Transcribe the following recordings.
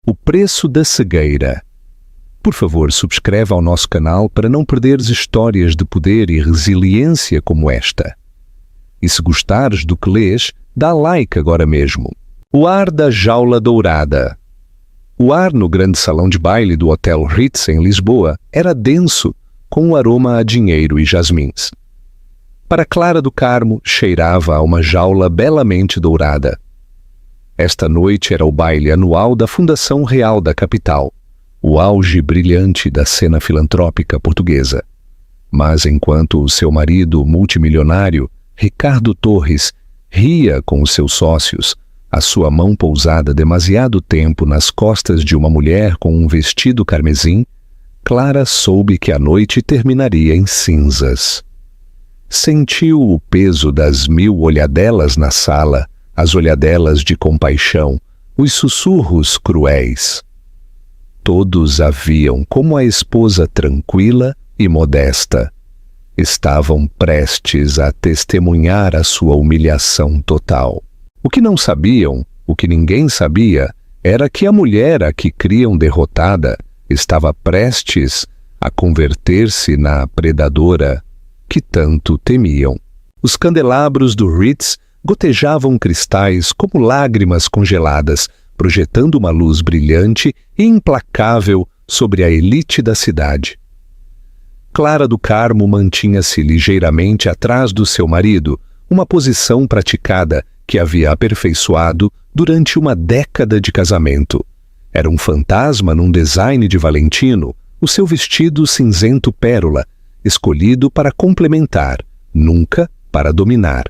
O preço da cegueira. Por favor, subscreva ao nosso canal para não perderes histórias de poder e resiliência como esta. E se gostares do que lês, dá like agora mesmo. O ar da jaula dourada. O ar no grande salão de baile do Hotel Ritz em Lisboa era denso, com um aroma a dinheiro e jasmins. Para Clara do Carmo, cheirava a uma jaula belamente dourada. Esta noite era o baile anual da Fundação Real da capital, o auge brilhante da cena filantrópica portuguesa. Mas enquanto o seu marido multimilionário, Ricardo Torres, ria com os seus sócios, a sua mão pousada demasiado tempo nas costas de uma mulher com um vestido carmesim, Clara soube que a noite terminaria em cinzas. Sentiu o peso das 1000 olhadelas na sala, as olhadelas de compaixão, os sussurros cruéis. Todos a viam como a esposa tranquila e modesta. Estavam prestes a testemunhar a sua humilhação total. O que não sabiam, o que ninguém sabia, era que a mulher a que criam derrotada estava prestes a converter-se na predadora que tanto temiam. Os candelabros do Ritz gotejavam cristais como lágrimas congeladas, projetando uma luz brilhante e implacável sobre a elite da cidade. Clara do Carmo mantinha-se ligeiramente atrás do seu marido, uma posição praticada que havia aperfeiçoado durante uma década de casamento. Era um fantasma num design de Valentino, o seu vestido cinzento pérola, escolhido para complementar, nunca para dominar.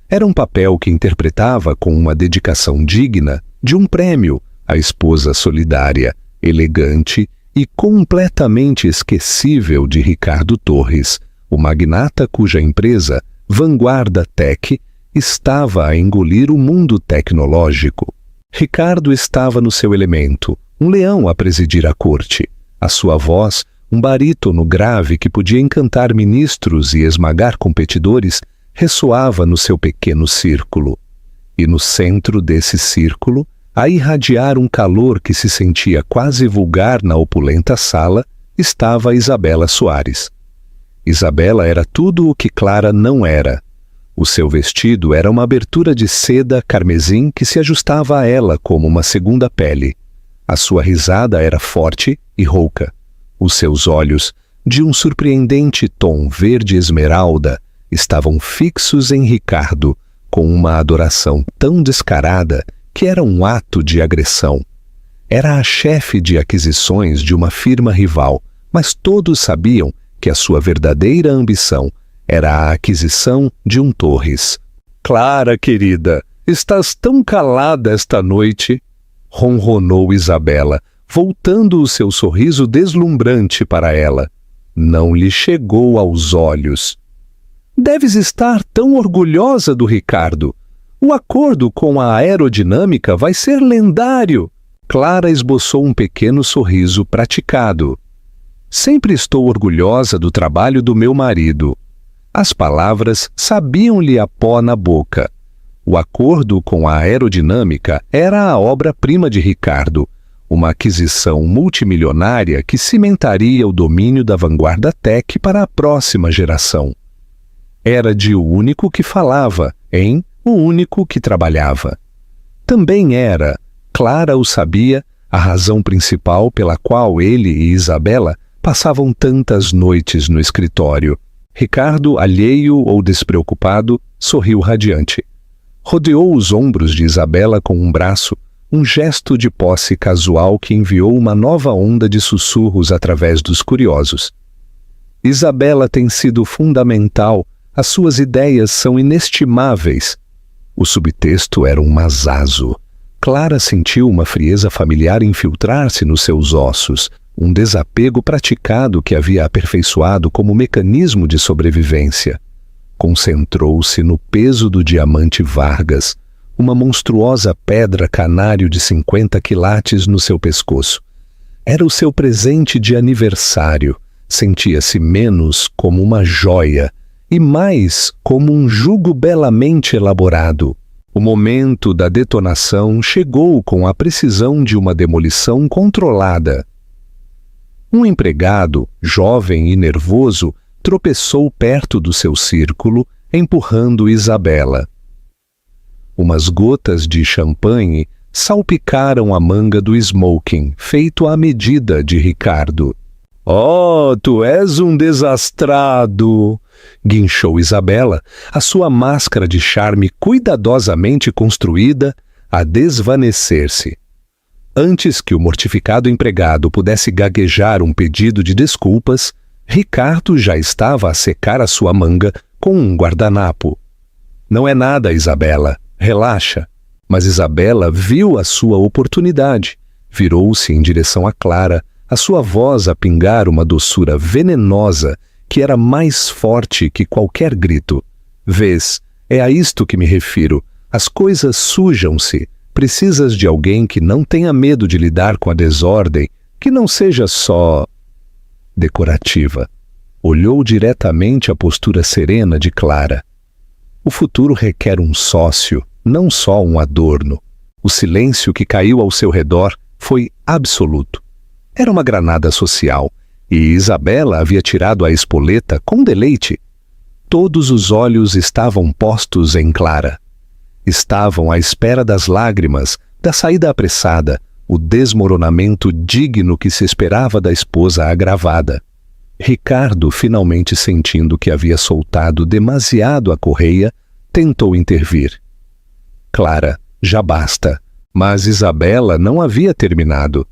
Era um papel que interpretava com uma dedicação digna de um prêmio a esposa solidária, elegante e completamente esquecível de Ricardo Torres, o magnata cuja empresa, Vanguarda Tech, estava a engolir o mundo tecnológico. Ricardo estava no seu elemento, um leão a presidir a corte. A sua voz, um barítono grave que podia encantar ministros e esmagar competidores, ressoava no seu pequeno círculo. E no centro desse círculo, a irradiar um calor que se sentia quase vulgar na opulenta sala, estava Isabela Soares. Isabela era tudo o que Clara não era. O seu vestido era uma abertura de seda carmesim que se ajustava a ela como uma segunda pele. A sua risada era forte e rouca. Os seus olhos, de um surpreendente tom verde esmeralda, estavam fixos em Ricardo, com uma adoração tão descarada que era um ato de agressão. Era a chefe de aquisições de uma firma rival, mas todos sabiam que a sua verdadeira ambição era a aquisição de um Torres. «Clara, querida, estás tão calada esta noite!» ronronou Isabela, voltando o seu sorriso deslumbrante para ela. Não lhe chegou aos olhos. «Deves estar tão orgulhosa do Ricardo. O acordo com a aerodinâmica vai ser lendário!» Clara esboçou um pequeno sorriso praticado. «Sempre estou orgulhosa do trabalho do meu marido.» As palavras sabiam-lhe a pó na boca. O acordo com a aerodinâmica era a obra-prima de Ricardo, uma aquisição multimilionária que cimentaria o domínio da Vanguarda Tech para a próxima geração. Era de o único que falava, o único que trabalhava. Também era, Clara o sabia, a razão principal pela qual ele e Isabela passavam tantas noites no escritório. Ricardo, alheio ou despreocupado, sorriu radiante. Rodeou os ombros de Isabela com um braço, um gesto de posse casual que enviou uma nova onda de sussurros através dos curiosos. Isabela tem sido fundamental, as suas ideias são inestimáveis. O subtexto era um mazazo. Clara sentiu uma frieza familiar infiltrar-se nos seus ossos, um desapego praticado que havia aperfeiçoado como mecanismo de sobrevivência. Concentrou-se no peso do diamante Vargas, uma monstruosa pedra canário de 50 quilates no seu pescoço. Era o seu presente de aniversário. Sentia-se menos como uma joia e mais como um jugo belamente elaborado. O momento da detonação chegou com a precisão de uma demolição controlada. Um empregado, jovem e nervoso, tropeçou perto do seu círculo, empurrando Isabela. Umas gotas de champanhe salpicaram a manga do smoking, feito à medida de Ricardo. «Oh, tu és um desastrado!» guinchou Isabela, a sua máscara de charme cuidadosamente construída a desvanecer-se. Antes que o mortificado empregado pudesse gaguejar um pedido de desculpas, Ricardo já estava a secar a sua manga com um guardanapo. «Não é nada, Isabela. Relaxa.» Mas Isabela viu a sua oportunidade. Virou-se em direção a Clara, a sua voz a pingar uma doçura venenosa que era mais forte que qualquer grito. «Vês, é a isto que me refiro. As coisas sujam-se. Precisas de alguém que não tenha medo de lidar com a desordem, que não seja só decorativa.» Olhou diretamente a postura serena de Clara. O futuro requer um sócio, não só um adorno. O silêncio que caiu ao seu redor foi absoluto. Era uma granada social, e Isabela havia tirado a espoleta com deleite. Todos os olhos estavam postos em Clara. Estavam à espera das lágrimas, da saída apressada, o desmoronamento digno que se esperava da esposa agravada. Ricardo, finalmente sentindo que havia soltado demasiado a correia, tentou intervir. «Clara, já basta.» Mas Isabela não havia terminado.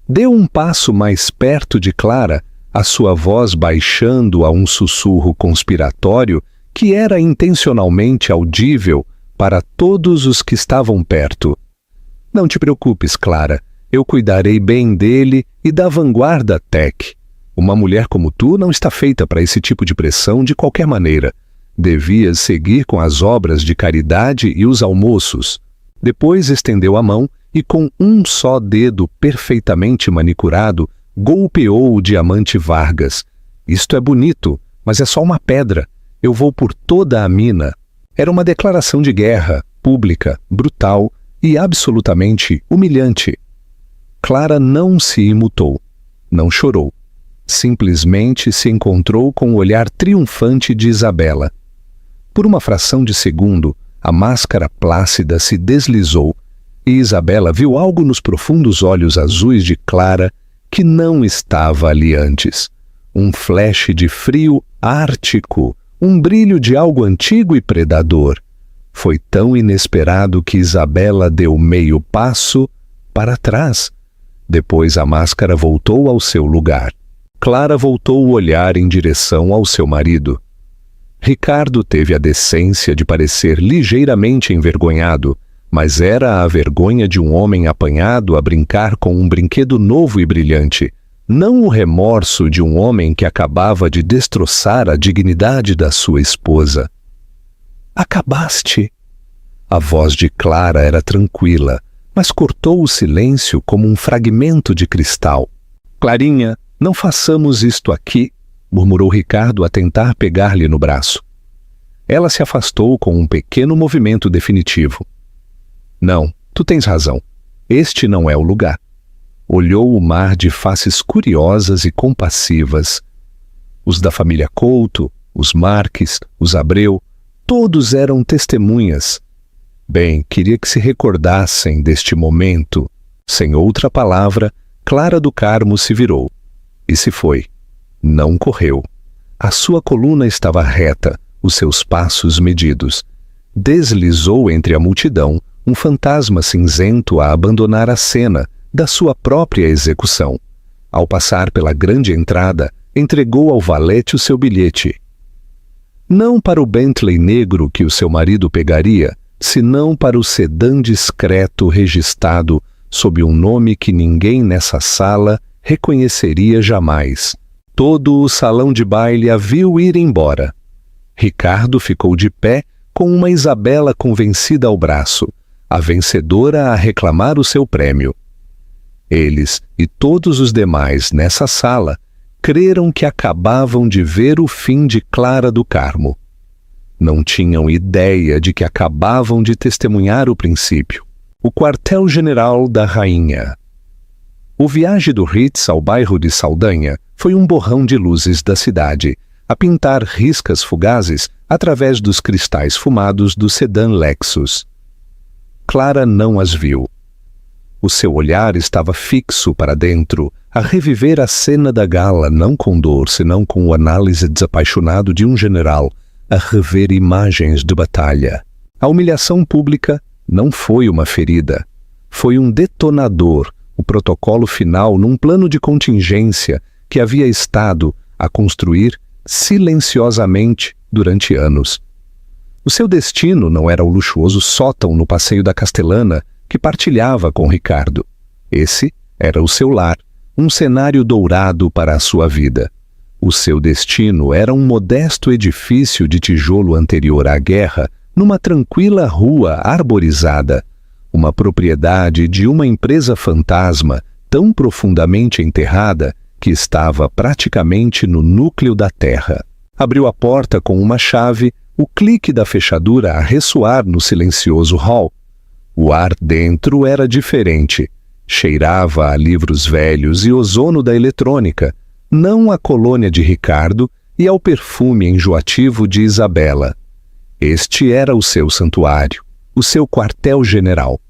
Deu um passo mais perto de Clara, a sua voz baixando a um sussurro conspiratório que era intencionalmente audível para todos os que estavam perto. «Não te preocupes, Clara. Eu cuidarei bem dele e da vanguarda tech. Uma mulher como tu não está feita para esse tipo de pressão de qualquer maneira. Devias seguir com as obras de caridade e os almoços.» Depois estendeu a mão e, com um só dedo perfeitamente manicurado, golpeou o diamante Vargas. «Isto é bonito, mas é só uma pedra. Eu vou por toda a mina.» Era uma declaração de guerra, pública, brutal e absolutamente humilhante. Clara não se imutou, não chorou. Simplesmente se encontrou com o olhar triunfante de Isabela. Por uma fração de segundo, a máscara plácida se deslizou e Isabela viu algo nos profundos olhos azuis de Clara que não estava ali antes. Um flash de frio ártico, um brilho de algo antigo e predador. Foi tão inesperado que Isabela deu meio passo para trás. Depois a máscara voltou ao seu lugar. Clara voltou o olhar em direção ao seu marido. Ricardo teve a decência de parecer ligeiramente envergonhado, mas era a vergonha de um homem apanhado a brincar com um brinquedo novo e brilhante, não o remorso de um homem que acabava de destroçar a dignidade da sua esposa. «Acabaste!» A voz de Clara era tranquila, mas cortou o silêncio como um fragmento de cristal. «Clarinha, não façamos isto aqui», murmurou Ricardo a tentar pegar-lhe no braço. Ela se afastou com um pequeno movimento definitivo. «Não, tu tens razão. Este não é o lugar.» Olhou o mar de faces curiosas e compassivas. Os da família Couto, os Marques, os Abreu, todos eram testemunhas. Bem, queria que se recordassem deste momento. Sem outra palavra, Clara do Carmo se virou. E se foi. Não correu. A sua coluna estava reta, os seus passos medidos. Deslizou entre a multidão, um fantasma cinzento a abandonar a cena da sua própria execução. Ao passar pela grande entrada, entregou ao valete o seu bilhete. Não para o Bentley negro que o seu marido pegaria, senão para o sedã discreto registrado sob um nome que ninguém nessa sala reconheceria jamais. Todo o salão de baile a viu ir embora. Ricardo ficou de pé com uma Isabela convencida ao braço, a vencedora a reclamar o seu prêmio. Eles e todos os demais nessa sala creram que acabavam de ver o fim de Clara do Carmo. Não tinham ideia de que acabavam de testemunhar o princípio. O quartel-general da rainha. O viagem do Ritz ao bairro de Saldanha foi um borrão de luzes da cidade, a pintar riscas fugazes através dos cristais fumados do sedã Lexus. Clara não as viu. O seu olhar estava fixo para dentro, a reviver a cena da gala, não com dor, senão com o análise desapaixonado de um general, a rever imagens de batalha. A humilhação pública não foi uma ferida, foi um detonador, o protocolo final num plano de contingência que havia estado a construir silenciosamente durante anos. O seu destino não era o luxuoso sótão no Passeio da Castelana que partilhava com Ricardo. Esse era o seu lar, um cenário dourado para a sua vida. O seu destino era um modesto edifício de tijolo anterior à guerra, numa tranquila rua arborizada, uma propriedade de uma empresa fantasma tão profundamente enterrada que estava praticamente no núcleo da terra. Abriu a porta com uma chave, o clique da fechadura a ressoar no silencioso hall. O ar dentro era diferente. Cheirava a livros velhos e ozono da eletrônica, não a colônia de Ricardo e ao perfume enjoativo de Isabela. Este era o seu santuário, o seu quartel-general.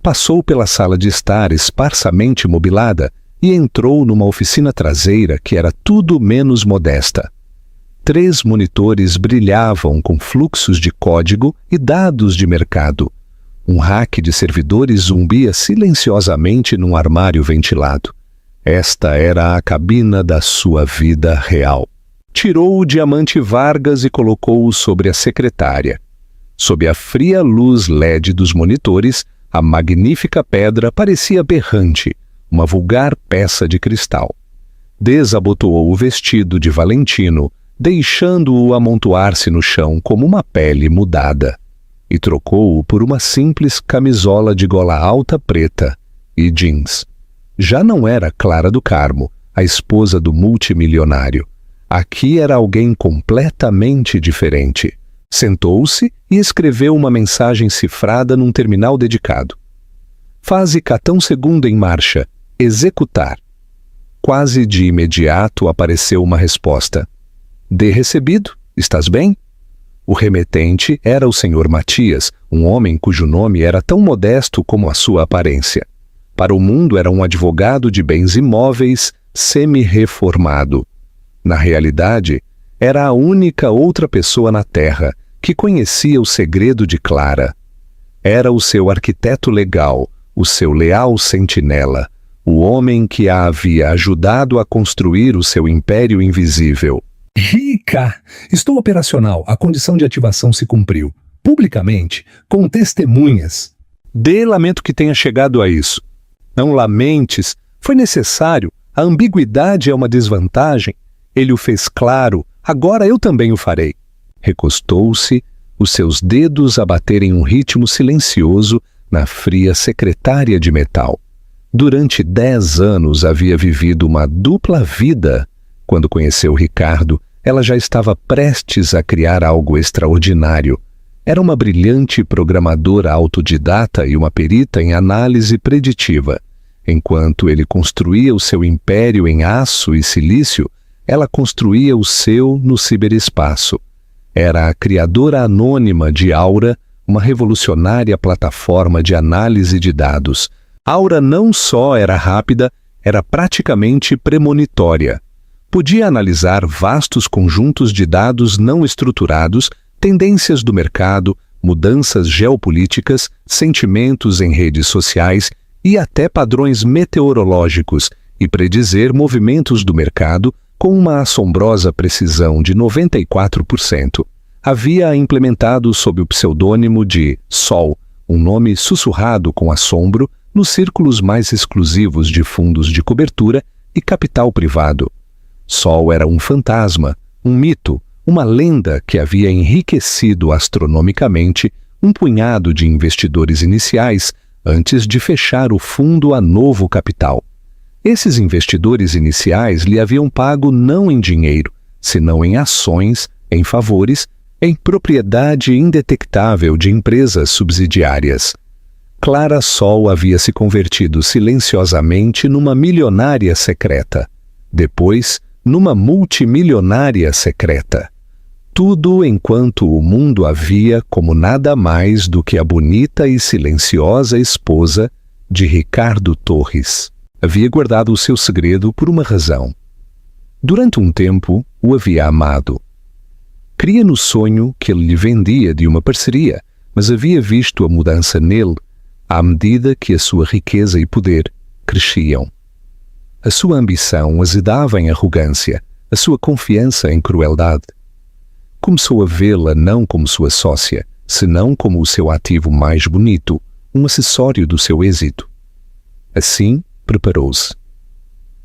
Passou pela sala de estar esparsamente mobilada e entrou numa oficina traseira que era tudo menos modesta. 3 monitores brilhavam com fluxos de código e dados de mercado. Um rack de servidores zumbia silenciosamente num armário ventilado. Esta era a cabina da sua vida real. Tirou o diamante Vargas e colocou-o sobre a secretária. Sob a fria luz LED dos monitores, a magnífica pedra parecia berrante, uma vulgar peça de cristal. Desabotoou o vestido de Valentino, deixando-o amontoar-se no chão como uma pele mudada, e trocou-o por uma simples camisola de gola alta preta e jeans. Já não era Clara do Carmo, a esposa do multimilionário. Aqui era alguém completamente diferente. Sentou-se e escreveu uma mensagem cifrada num terminal dedicado. Fase Catão Segundo em marcha. Executar. Quase de imediato apareceu uma resposta. De recebido, estás bem? O remetente era o Sr. Matias, um homem cujo nome era tão modesto como a sua aparência. Para o mundo era um advogado de bens imóveis semi-reformado. Na realidade, era a única outra pessoa na Terra que conhecia o segredo de Clara. Era o seu arquiteto legal, o seu leal sentinela, o homem que a havia ajudado a construir o seu império invisível. Rica! Estou operacional. A condição de ativação se cumpriu. Publicamente, com testemunhas. Lamento que tenha chegado a isso. Não lamentes. Foi necessário. A ambiguidade é uma desvantagem. Ele o fez claro. Agora eu também o farei. Recostou-se, os seus dedos a baterem um ritmo silencioso na fria secretária de metal. Durante 10 anos havia vivido uma dupla vida. Quando conheceu Ricardo, ela já estava prestes a criar algo extraordinário. Era uma brilhante programadora autodidata e uma perita em análise preditiva. Enquanto ele construía o seu império em aço e silício, ela construía o seu no ciberespaço. Era a criadora anônima de Aura, uma revolucionária plataforma de análise de dados. Aura não só era rápida, era praticamente premonitória. Podia analisar vastos conjuntos de dados não estruturados, tendências do mercado, mudanças geopolíticas, sentimentos em redes sociais e até padrões meteorológicos, e predizer movimentos do mercado com uma assombrosa precisão de 94%. Havia implementado sob o pseudônimo de Sol, um nome sussurrado com assombro nos círculos mais exclusivos de fundos de cobertura e capital privado. Sol era um fantasma, um mito, uma lenda que havia enriquecido astronomicamente um punhado de investidores iniciais antes de fechar o fundo a novo capital. Esses investidores iniciais lhe haviam pago não em dinheiro, senão em ações, em favores, em propriedade indetectável de empresas subsidiárias. Clara Sol havia se convertido silenciosamente numa milionária secreta, depois numa multimilionária secreta. Tudo enquanto o mundo a via como nada mais do que a bonita e silenciosa esposa de Ricardo Torres. Havia guardado o seu segredo por uma razão. Durante um tempo, o havia amado. Cria no sonho que ele lhe vendia de uma parceria, mas havia visto a mudança nele à medida que a sua riqueza e poder cresciam. A sua ambição azedava em arrogância, a sua confiança em crueldade. Começou a vê-la não como sua sócia, senão como o seu ativo mais bonito, um acessório do seu êxito. Assim, preparou-se.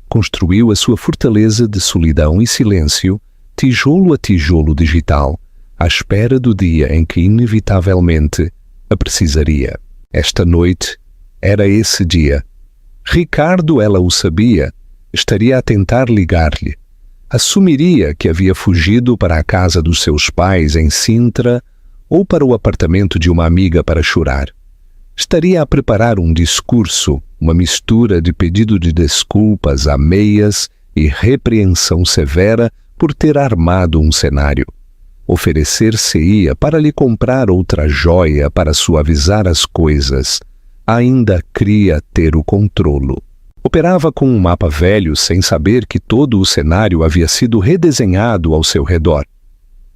Construiu a sua fortaleza de solidão e silêncio, tijolo a tijolo digital, à espera do dia em que inevitavelmente a precisaria. Esta noite era esse dia. Ricardo, ela o sabia, estaria a tentar ligar-lhe. Assumiria que havia fugido para a casa dos seus pais em Sintra ou para o apartamento de uma amiga para chorar. Estaria a preparar um discurso, uma mistura de pedido de desculpas a meias e repreensão severa por ter armado um cenário. Oferecer-se-ia para lhe comprar outra joia para suavizar as coisas. Ainda queria ter o controlo. Operava com um mapa velho sem saber que todo o cenário havia sido redesenhado ao seu redor.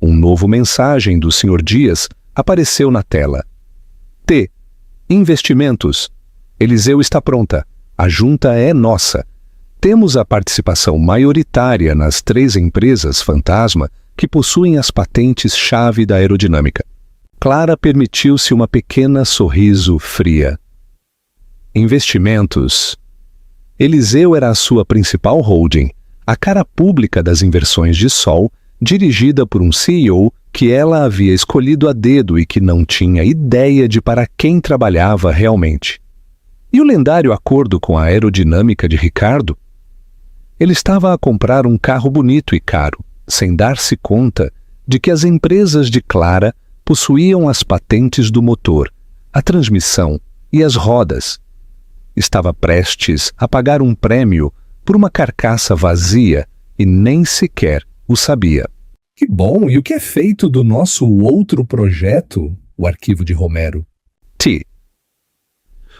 Um novo mensagem do Sr. Dias apareceu na tela. T. Investimentos. Eliseu está pronta. A junta é nossa. Temos a participação maioritária nas 3 empresas fantasma que possuem as patentes-chave da aerodinâmica. Clara permitiu-se uma pequena sorriso fria. Investimentos. Eliseu era a sua principal holding, a cara pública das inversões de Sol, dirigida por um CEO que ela havia escolhido a dedo e que não tinha ideia de para quem trabalhava realmente. E o lendário acordo com a aerodinâmica de Ricardo? Ele estava a comprar um carro bonito e caro, sem dar-se conta de que as empresas de Clara possuíam as patentes do motor, a transmissão e as rodas. Estava prestes a pagar um prêmio por uma carcaça vazia e nem sequer o sabia. Que bom! E o que é feito do nosso outro projeto, o arquivo de Romero? T.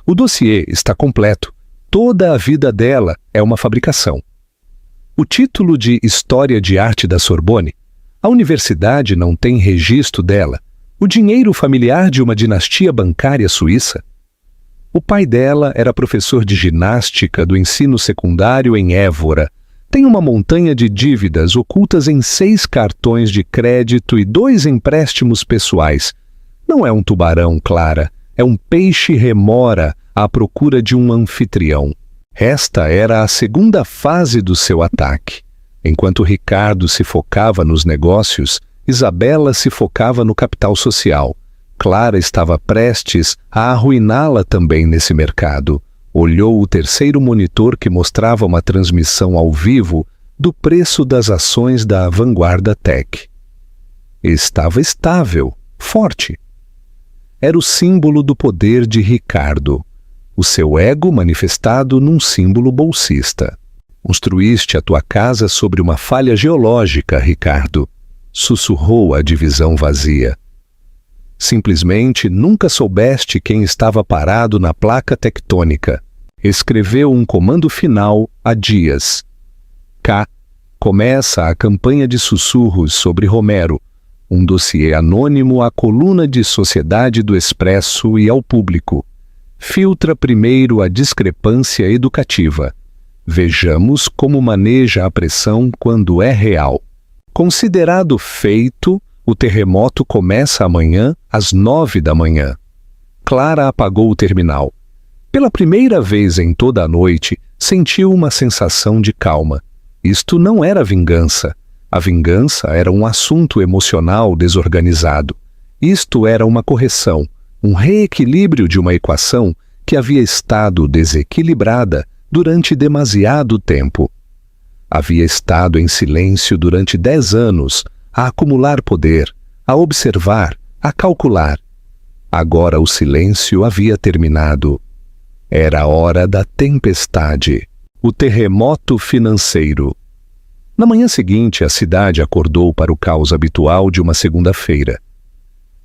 O dossiê está completo. Toda a vida dela é uma fabricação. O título de História de Arte da Sorbonne, a universidade não tem registro dela. O dinheiro familiar de uma dinastia bancária suíça. O pai dela era professor de ginástica do ensino secundário em Évora. Tem uma montanha de dívidas ocultas em 6 cartões de crédito e 2 empréstimos pessoais. Não é um tubarão, Clara, é um peixe remora à procura de um anfitrião. Esta era a segunda fase do seu ataque. Enquanto Ricardo se focava nos negócios, Isabela se focava no capital social. Clara estava prestes a arruiná-la também nesse mercado. Olhou o terceiro monitor que mostrava uma transmissão ao vivo do preço das ações da Vanguarda Tech. Estava estável, forte. Era o símbolo do poder de Ricardo, o seu ego manifestado num símbolo bolsista. Construíste a tua casa sobre uma falha geológica, Ricardo, sussurrou a divisão vazia. Simplesmente nunca soubeste quem estava parado na placa tectônica. Escreveu um comando final há dias. K. Começa a campanha de sussurros sobre Romero, um dossiê anônimo à coluna de Sociedade do Expresso e ao público. Filtra primeiro a discrepância educativa. Vejamos como maneja a pressão quando é real. Considerado feito, o terremoto começa amanhã às 9 da manhã. Clara apagou o terminal. Pela primeira vez em toda a noite, sentiu uma sensação de calma. Isto não era vingança. A vingança era um assunto emocional desorganizado. Isto era uma correção, um reequilíbrio de uma equação que havia estado desequilibrada durante demasiado tempo. Havia estado em silêncio durante 10 anos, a acumular poder, a observar, a calcular. Agora o silêncio havia terminado. Era a hora da tempestade, o terremoto financeiro. Na manhã seguinte, a cidade acordou para o caos habitual de uma segunda-feira.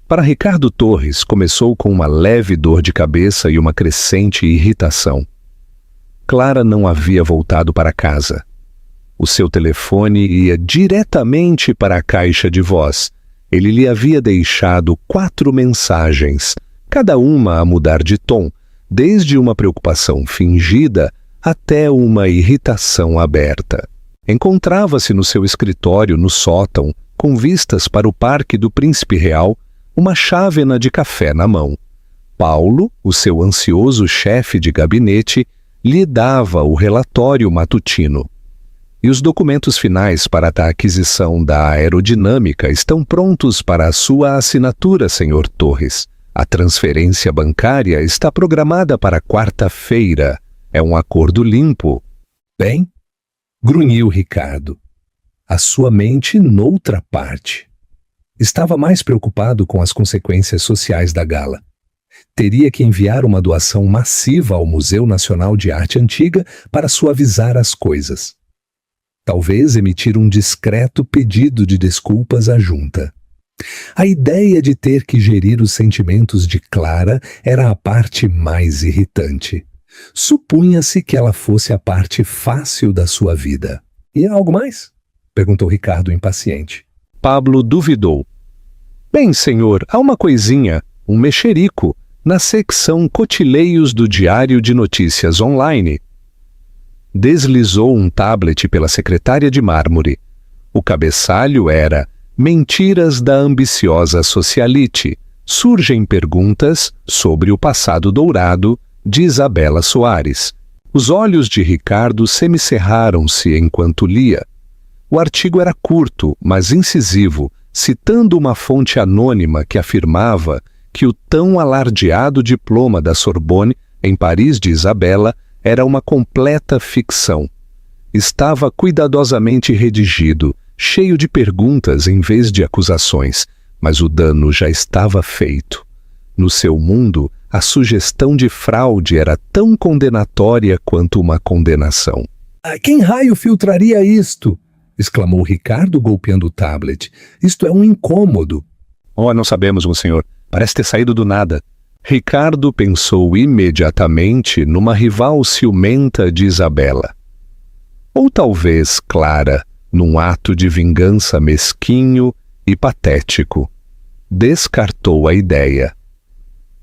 Para Ricardo Torres, começou com uma leve dor de cabeça e uma crescente irritação. Clara não havia voltado para casa. O seu telefone ia diretamente para a caixa de voz. Ele lhe havia deixado 4 mensagens, cada uma a mudar de tom, desde uma preocupação fingida até uma irritação aberta. Encontrava-se no seu escritório no sótão, com vistas para o Parque do Príncipe Real, uma chávena de café na mão. Paulo, o seu ansioso chefe de gabinete, lhe dava o relatório matutino. E os documentos finais para a aquisição da aerodinâmica estão prontos para a sua assinatura, Sr. Torres. A transferência bancária está programada para quarta-feira. É um acordo limpo. Bem, grunhiu Ricardo. A sua mente noutra parte. Estava mais preocupado com as consequências sociais da gala. Teria que enviar uma doação massiva ao Museu Nacional de Arte Antiga para suavizar as coisas. Talvez emitir um discreto pedido de desculpas à junta. A ideia de ter que gerir os sentimentos de Clara era a parte mais irritante. Supunha-se que ela fosse a parte fácil da sua vida. E há algo mais? Perguntou Ricardo impaciente. Pablo duvidou. Bem, senhor, há uma coisinha, um mexerico, na secção Cotileios do Diário de Notícias Online. Deslizou um tablet pela secretária de mármore. O cabeçalho era Mentiras da ambiciosa socialite. Surgem perguntas sobre o passado dourado de Isabela Soares. Os olhos de Ricardo semicerraram-se enquanto lia. O artigo era curto, mas incisivo, citando uma fonte anônima que afirmava que o tão alardeado diploma da Sorbonne, em Paris, de Isabela, era uma completa ficção. Estava cuidadosamente redigido, cheio de perguntas em vez de acusações, mas o dano já estava feito. No seu mundo, a sugestão de fraude era tão condenatória quanto uma condenação. Quem raio filtraria isto? Exclamou Ricardo, golpeando o tablet. Isto é um incômodo. Não sabemos, meu senhor. Parece ter saído do nada. Ricardo pensou imediatamente numa rival ciumenta de Isabela. Ou talvez Clara, num ato de vingança mesquinho e patético. Descartou a ideia.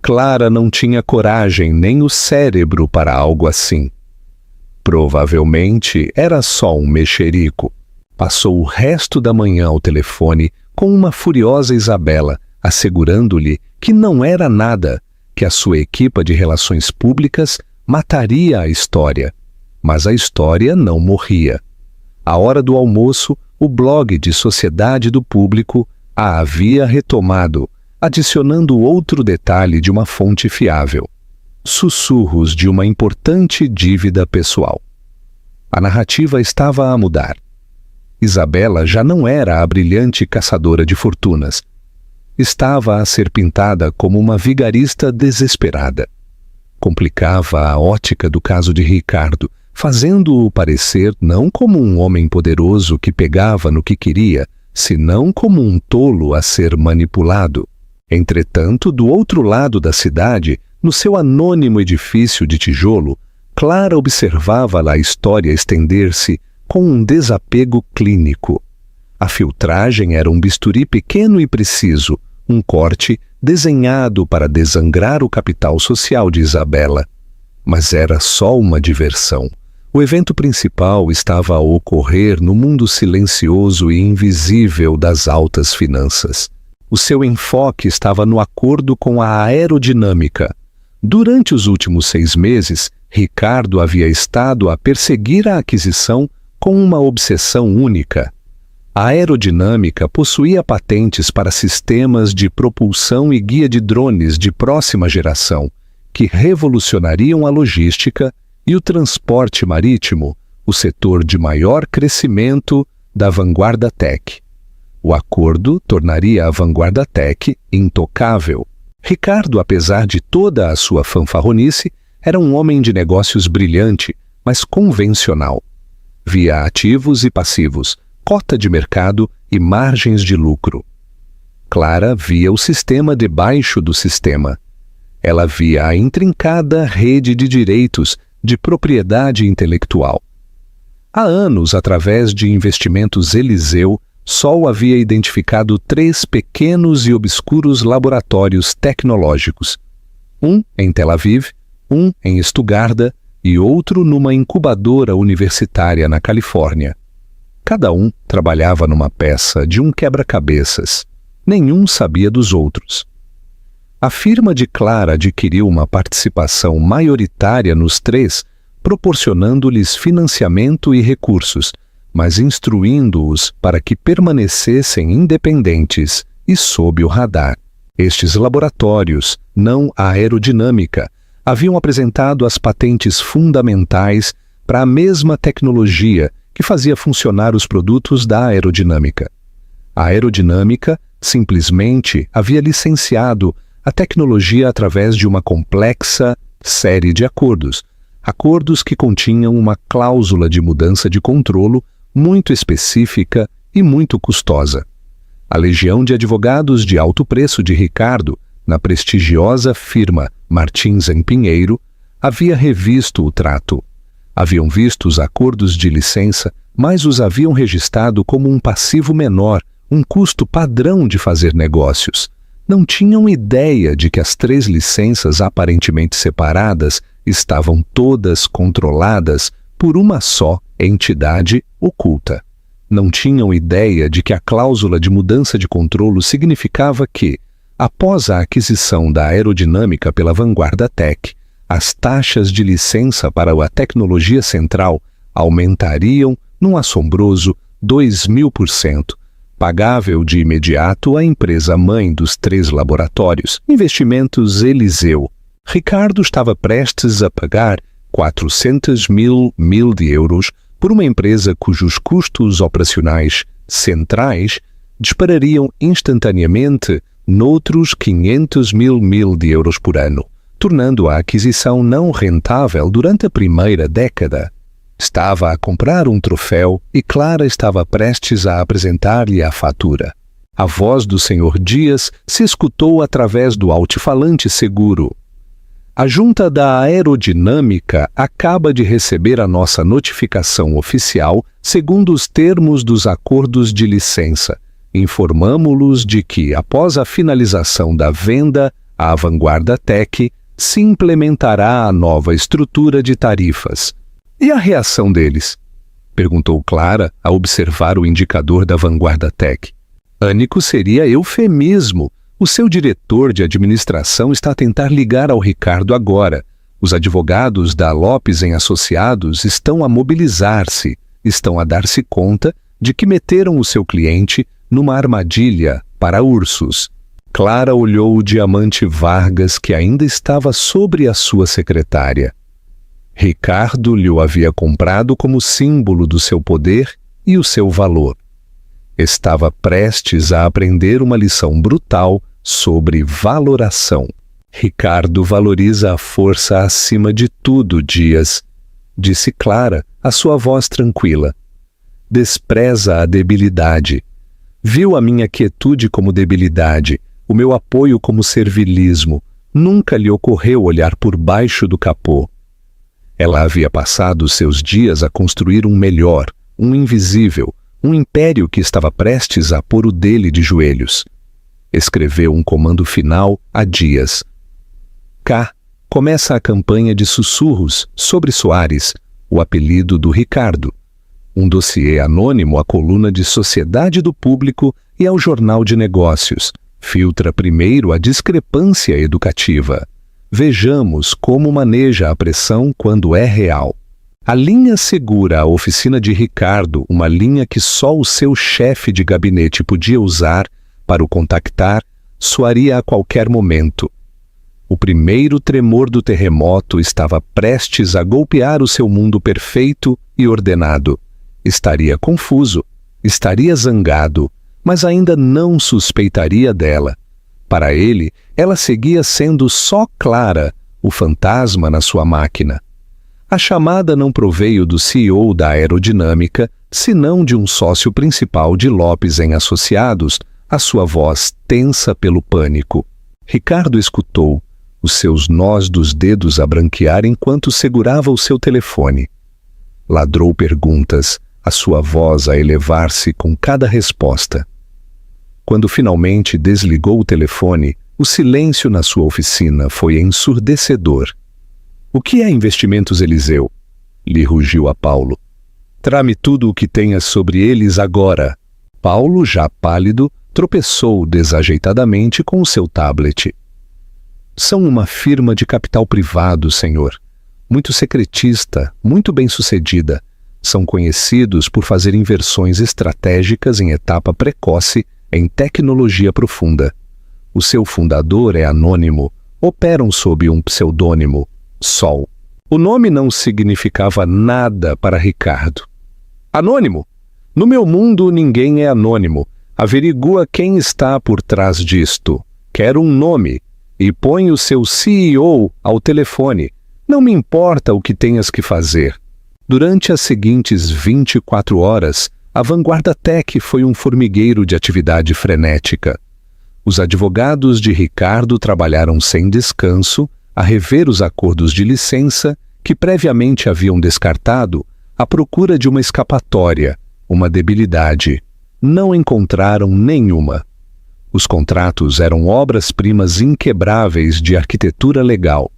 Clara não tinha coragem nem o cérebro para algo assim. Provavelmente era só um mexerico. Passou o resto da manhã ao telefone com uma furiosa Isabela, assegurando-lhe que não era nada, que a sua equipa de relações públicas mataria a história. Mas a história não morria. À hora do almoço, o blog de Sociedade do Público a havia retomado, adicionando outro detalhe de uma fonte fiável. Sussurros de uma importante dívida pessoal. A narrativa estava a mudar. Isabela já não era a brilhante caçadora de fortunas. Estava a ser pintada como uma vigarista desesperada. Complicava a ótica do caso de Ricardo, fazendo-o parecer não como um homem poderoso que pegava no que queria, senão como um tolo a ser manipulado. Entretanto, do outro lado da cidade, no seu anônimo edifício de tijolo, Clara observava a história estender-se com um desapego clínico. A filtragem era um bisturi pequeno e preciso, um corte desenhado para desangrar o capital social de Isabela. Mas era só uma diversão. O evento principal estava a ocorrer no mundo silencioso e invisível das altas finanças. O seu enfoque estava no acordo com a aerodinâmica. Durante os últimos 6 meses, Ricardo havia estado a perseguir a aquisição com uma obsessão única. A aerodinâmica possuía patentes para sistemas de propulsão e guia de drones de próxima geração, que revolucionariam a logística e o transporte marítimo, o setor de maior crescimento da vanguarda tech. O acordo tornaria a Vanguarda Tech intocável. Ricardo, apesar de toda a sua fanfarronice, era um homem de negócios brilhante, mas convencional. Via ativos e passivos, cota de mercado e margens de lucro. Clara via o sistema debaixo do sistema. Ela via a intrincada rede de direitos de propriedade intelectual. Há anos, através de investimentos Eliseu, Sol havia identificado 3 pequenos e obscuros laboratórios tecnológicos. Um em Tel Aviv, um em Stuttgart e outro numa incubadora universitária na Califórnia. Cada um trabalhava numa peça de um quebra-cabeças. Nenhum sabia dos outros. A firma de Clara adquiriu uma participação maioritária nos 3, proporcionando-lhes financiamento e recursos, mas instruindo-os para que permanecessem independentes e sob o radar. Estes laboratórios, não a aerodinâmica, haviam apresentado as patentes fundamentais para a mesma tecnologia que fazia funcionar os produtos da aerodinâmica. A aerodinâmica simplesmente havia licenciado a tecnologia através de uma complexa série de acordos que continham uma cláusula de mudança de controlo muito específica e muito custosa. A legião de advogados de alto preço de Ricardo, na prestigiosa firma Martins & Pinheiro, havia revisto o trato. Haviam visto os acordos de licença, mas os haviam registrado como um passivo menor, um custo padrão de fazer negócios. Não tinham ideia de que as 3 licenças aparentemente separadas estavam todas controladas por uma só entidade oculta. Não tinham ideia de que a cláusula de mudança de controlo significava que, após a aquisição da aerodinâmica pela Vanguarda Tech, as taxas de licença para a tecnologia central aumentariam num assombroso 2000%, pagável de imediato à empresa mãe dos 3 laboratórios, Investimentos Eliseu. Ricardo estava prestes a pagar 400 mil euros por uma empresa cujos custos operacionais centrais disparariam instantaneamente noutros 500 mil euros por ano, tornando a aquisição não rentável durante a primeira década. Estava a comprar um troféu e Clara estava prestes a apresentar-lhe a fatura. A voz do Sr. Dias se escutou através do altifalante seguro. A junta da aerodinâmica acaba de receber a nossa notificação oficial segundo os termos dos acordos de licença. Informamo-los de que, após a finalização da venda, a Vanguarda Tech se implementará a nova estrutura de tarifas. E a reação deles? Perguntou Clara ao observar o indicador da Vanguarda Tech. Pânico seria eufemismo. O seu diretor de administração está a tentar ligar ao Ricardo agora. Os advogados da Lopes & Associados estão a mobilizar-se, estão a dar-se conta de que meteram o seu cliente numa armadilha para ursos. Clara olhou o diamante Vargas que ainda estava sobre a sua secretária. Ricardo lhe o havia comprado como símbolo do seu poder e o seu valor. Estava prestes a aprender uma lição brutal sobre valoração. Ricardo valoriza a força acima de tudo, Dias, disse Clara, a sua voz tranquila. Despreza a debilidade. Viu a minha quietude como debilidade, o meu apoio como servilismo. Nunca lhe ocorreu olhar por baixo do capô. Ela havia passado seus dias a construir um melhor, um invisível, um império que estava prestes a pôr o dele de joelhos. Escreveu um comando final a Dias. K. Começa a campanha de sussurros sobre Soares, o apelido do Ricardo. Um dossiê anônimo à coluna de Sociedade do Público e ao Jornal de Negócios. Filtra primeiro a discrepância educativa. Vejamos como maneja a pressão quando é real. A linha segura a oficina de Ricardo, uma linha que só o seu chefe de gabinete podia usar para o contactar, soaria a qualquer momento. O primeiro tremor do terremoto estava prestes a golpear o seu mundo perfeito e ordenado. Estaria confuso, estaria zangado, mas ainda não suspeitaria dela. Para ele, ela seguia sendo só Clara, o fantasma na sua máquina. A chamada não proveio do CEO da Aerodinâmica, senão de um sócio principal de Lopes em Associados, a sua voz tensa pelo pânico. Ricardo escutou, os seus nós dos dedos a branquear enquanto segurava o seu telefone. Ladrou perguntas, a sua voz a elevar-se com cada resposta. Quando finalmente desligou o telefone, o silêncio na sua oficina foi ensurdecedor. "O que é Investimentos Eliseu?" lhe rugiu a Paulo. "Trame tudo o que tenhas sobre eles agora." Paulo, já pálido, tropeçou desajeitadamente com o seu tablet. "São uma firma de capital privado, senhor. Muito secretista, muito bem-sucedida. São conhecidos por fazer inversões estratégicas em etapa precoce em tecnologia profunda. O seu fundador é anônimo, operam sob um pseudônimo, Sol." O nome não significava nada para Ricardo. "Anônimo? No meu mundo ninguém é anônimo. Averigua quem está por trás disto. Quero um nome. E põe o seu CEO ao telefone. Não me importa o que tenhas que fazer." Durante as seguintes 24 horas, a Vanguarda Tech foi um formigueiro de atividade frenética. Os advogados de Ricardo trabalharam sem descanso a rever os acordos de licença que previamente haviam descartado à procura de uma escapatória, uma debilidade. Não encontraram nenhuma. Os contratos eram obras-primas inquebráveis de arquitetura legal.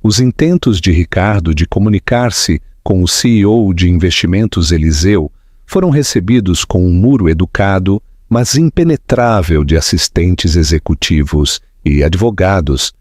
Os intentos de Ricardo de comunicar-se com o CEO de Investimentos Eliseu foram recebidos com um muro educado, mas impenetrável de assistentes executivos e advogados.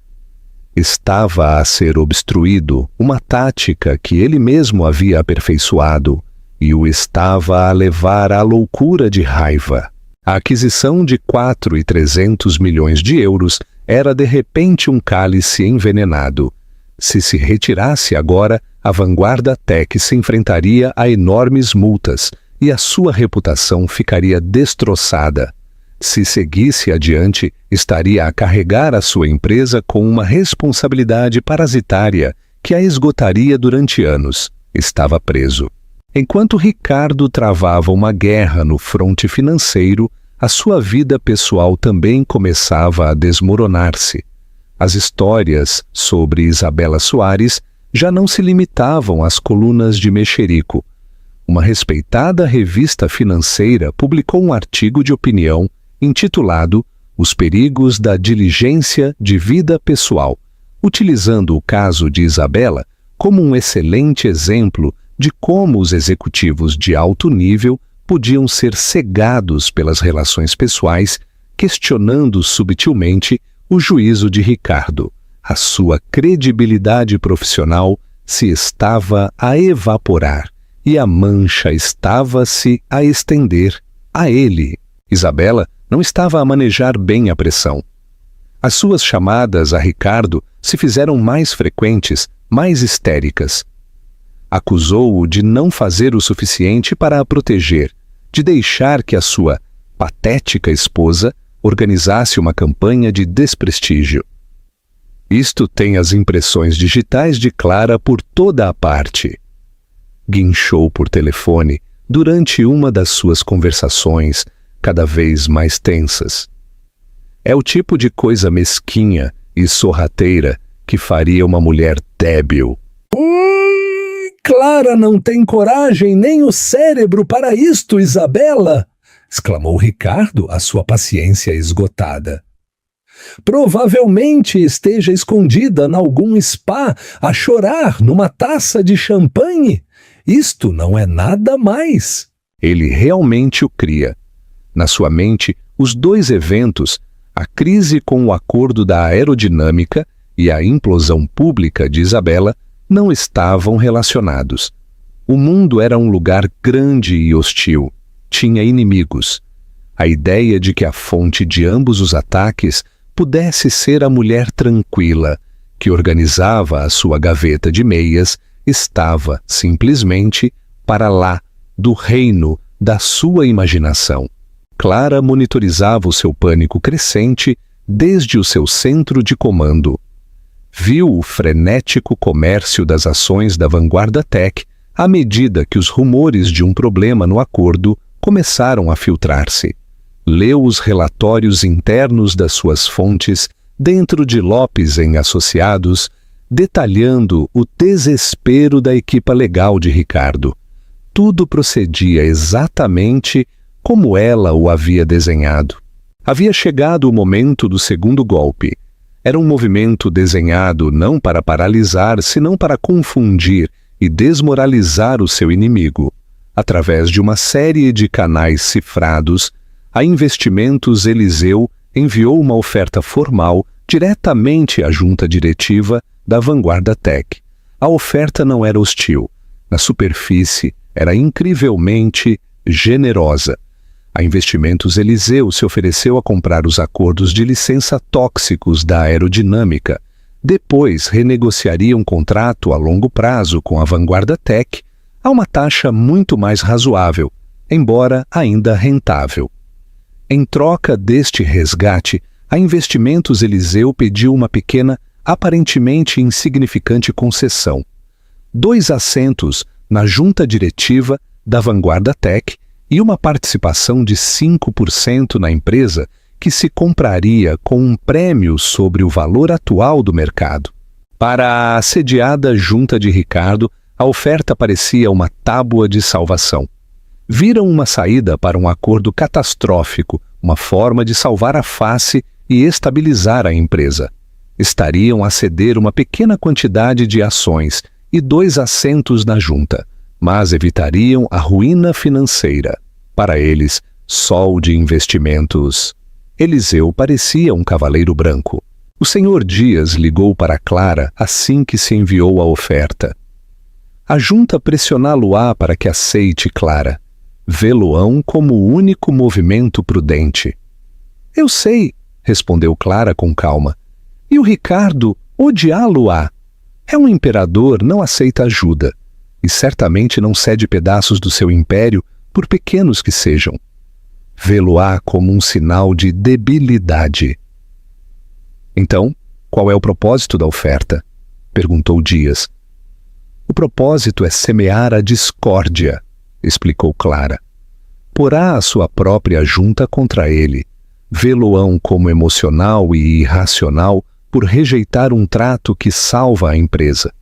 Estava a ser obstruído uma tática que ele mesmo havia aperfeiçoado e o estava a levar à loucura de raiva. A aquisição de 4.300 milhões de euros era de repente um cálice envenenado. Se retirasse agora, a Vanguarda Tech se enfrentaria a enormes multas e a sua reputação ficaria destroçada. Se seguisse adiante, estaria a carregar a sua empresa com uma responsabilidade parasitária que a esgotaria durante anos. Estava preso. Enquanto Ricardo travava uma guerra no fronte financeiro, a sua vida pessoal também começava a desmoronar-se. As histórias sobre Isabela Soares já não se limitavam às colunas de Mexerico. Uma respeitada revista financeira publicou um artigo de opinião intitulado Os Perigos da Diligência de Vida Pessoal, utilizando o caso de Isabela como um excelente exemplo de como os executivos de alto nível podiam ser cegados pelas relações pessoais, questionando subtilmente o juízo de Ricardo. A sua credibilidade profissional se estava a evaporar e a mancha estava-se a estender a ele. Isabela não estava a manejar bem a pressão. As suas chamadas a Ricardo se fizeram mais frequentes, mais histéricas. Acusou-o de não fazer o suficiente para a proteger, de deixar que a sua patética esposa organizasse uma campanha de desprestígio. Isto tem as impressões digitais de Clara por toda a parte. Guinchou por telefone durante uma das suas conversações, cada vez mais tensas. É o tipo de coisa mesquinha e sorrateira que faria uma mulher débil. Clara não tem coragem nem o cérebro para isto, Isabela! Exclamou Ricardo, a sua paciência esgotada. Provavelmente esteja escondida em algum spa a chorar numa taça de champanhe. Isto não é nada mais. Ele realmente o cria. Na sua mente, os dois eventos, a crise com o acordo da aerodinâmica e a implosão pública de Isabela, não estavam relacionados. O mundo era um lugar grande e hostil. Tinha inimigos. A ideia de que a fonte de ambos os ataques pudesse ser a mulher tranquila, que organizava a sua gaveta de meias, estava, simplesmente, para lá, do reino da sua imaginação. Clara monitorizava o seu pânico crescente desde o seu centro de comando. Viu o frenético comércio das ações da Vanguarda Tech à medida que os rumores de um problema no acordo começaram a filtrar-se. Leu os relatórios internos das suas fontes dentro de Lopes em Associados, detalhando o desespero da equipa legal de Ricardo. Tudo procedia exatamente como ela o havia desenhado. Havia chegado o momento do segundo golpe. Era um movimento desenhado não para paralisar, senão para confundir e desmoralizar o seu inimigo. Através de uma série de canais cifrados, a Investimentos Eliseu enviou uma oferta formal diretamente à junta diretiva da Vanguarda Tech. A oferta não era hostil. Na superfície, era incrivelmente generosa. A Investimentos Eliseu se ofereceu a comprar os acordos de licença tóxicos da aerodinâmica. Depois renegociaria um contrato a longo prazo com a Vanguarda Tech a uma taxa muito mais razoável, embora ainda rentável. Em troca deste resgate, a Investimentos Eliseu pediu uma pequena, aparentemente insignificante concessão: 2 assentos na junta diretiva da Vanguarda Tech e uma participação de 5% na empresa que se compraria com um prêmio sobre o valor atual do mercado. Para a assediada junta de Ricardo, a oferta parecia uma tábua de salvação. Viram uma saída para um acordo catastrófico, uma forma de salvar a face e estabilizar a empresa. Estariam a ceder uma pequena quantidade de ações e 2 assentos na junta, mas evitariam a ruína financeira. Para eles, sol de investimentos. Eliseu parecia um cavaleiro branco. O senhor Dias ligou para Clara assim que se enviou a oferta. A junta pressioná-lo-á para que aceite Clara. Vê-lo-ão como o único movimento prudente. Eu sei, respondeu Clara com calma. E o Ricardo odiá-lo-á. É um imperador, não aceita ajuda. E certamente não cede pedaços do seu império, por pequenos que sejam. Vê-lo-á como um sinal de debilidade. Então, qual é o propósito da oferta? Perguntou Dias. O propósito é semear a discórdia, explicou Clara. Porá a sua própria junta contra ele. Vê-lo-ão como emocional e irracional por rejeitar um trato que salva a empresa.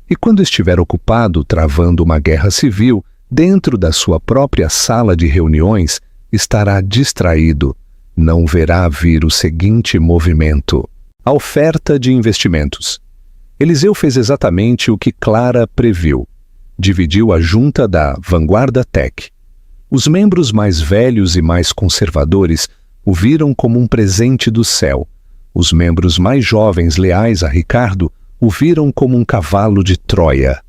E quando estiver ocupado travando uma guerra civil, dentro da sua própria sala de reuniões, estará distraído. Não verá vir o seguinte movimento: a oferta de investimentos. Eliseu fez exatamente o que Clara previu. Dividiu a junta da Vanguarda Tech. Os membros mais velhos e mais conservadores o viram como um presente do céu. Os membros mais jovens leais a Ricardo o viram como um cavalo de Troia.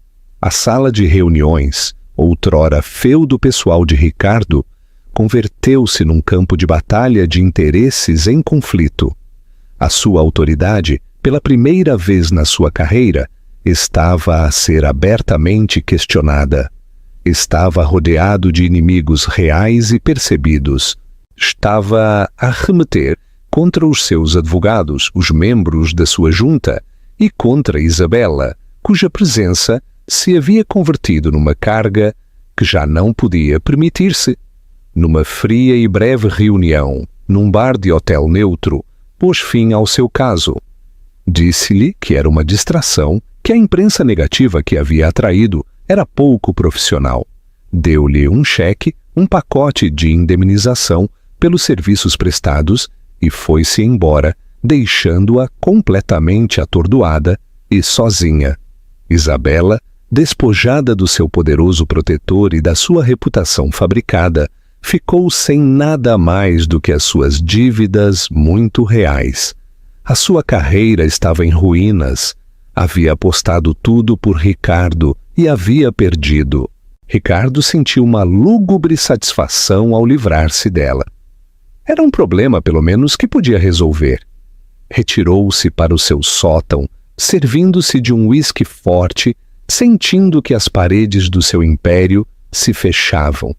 A sala de reuniões, outrora feudo pessoal de Ricardo, converteu-se num campo de batalha de interesses em conflito. A sua autoridade, pela primeira vez na sua carreira, estava a ser abertamente questionada. Estava rodeado de inimigos reais e percebidos. Estava a remeter contra os seus advogados, os membros da sua junta, e contra Isabela, cuja presença se havia convertido numa carga que já não podia permitir-se. Numa fria e breve reunião, num bar de hotel neutro, pôs fim ao seu caso. Disse-lhe que era uma distração, que a imprensa negativa que havia atraído era pouco profissional. Deu-lhe um cheque, um pacote de indemnização pelos serviços prestados e foi-se embora, deixando-a completamente atordoada e sozinha. Isabela, despojada do seu poderoso protetor e da sua reputação fabricada, ficou sem nada mais do que as suas dívidas muito reais. A sua carreira estava em ruínas. Havia apostado tudo por Ricardo e havia perdido. Ricardo sentiu uma lúgubre satisfação ao livrar-se dela. Era um problema, pelo menos, que podia resolver. Retirou-se para o seu sótão, servindo-se de um uísque forte, sentindo que as paredes do seu império se fechavam.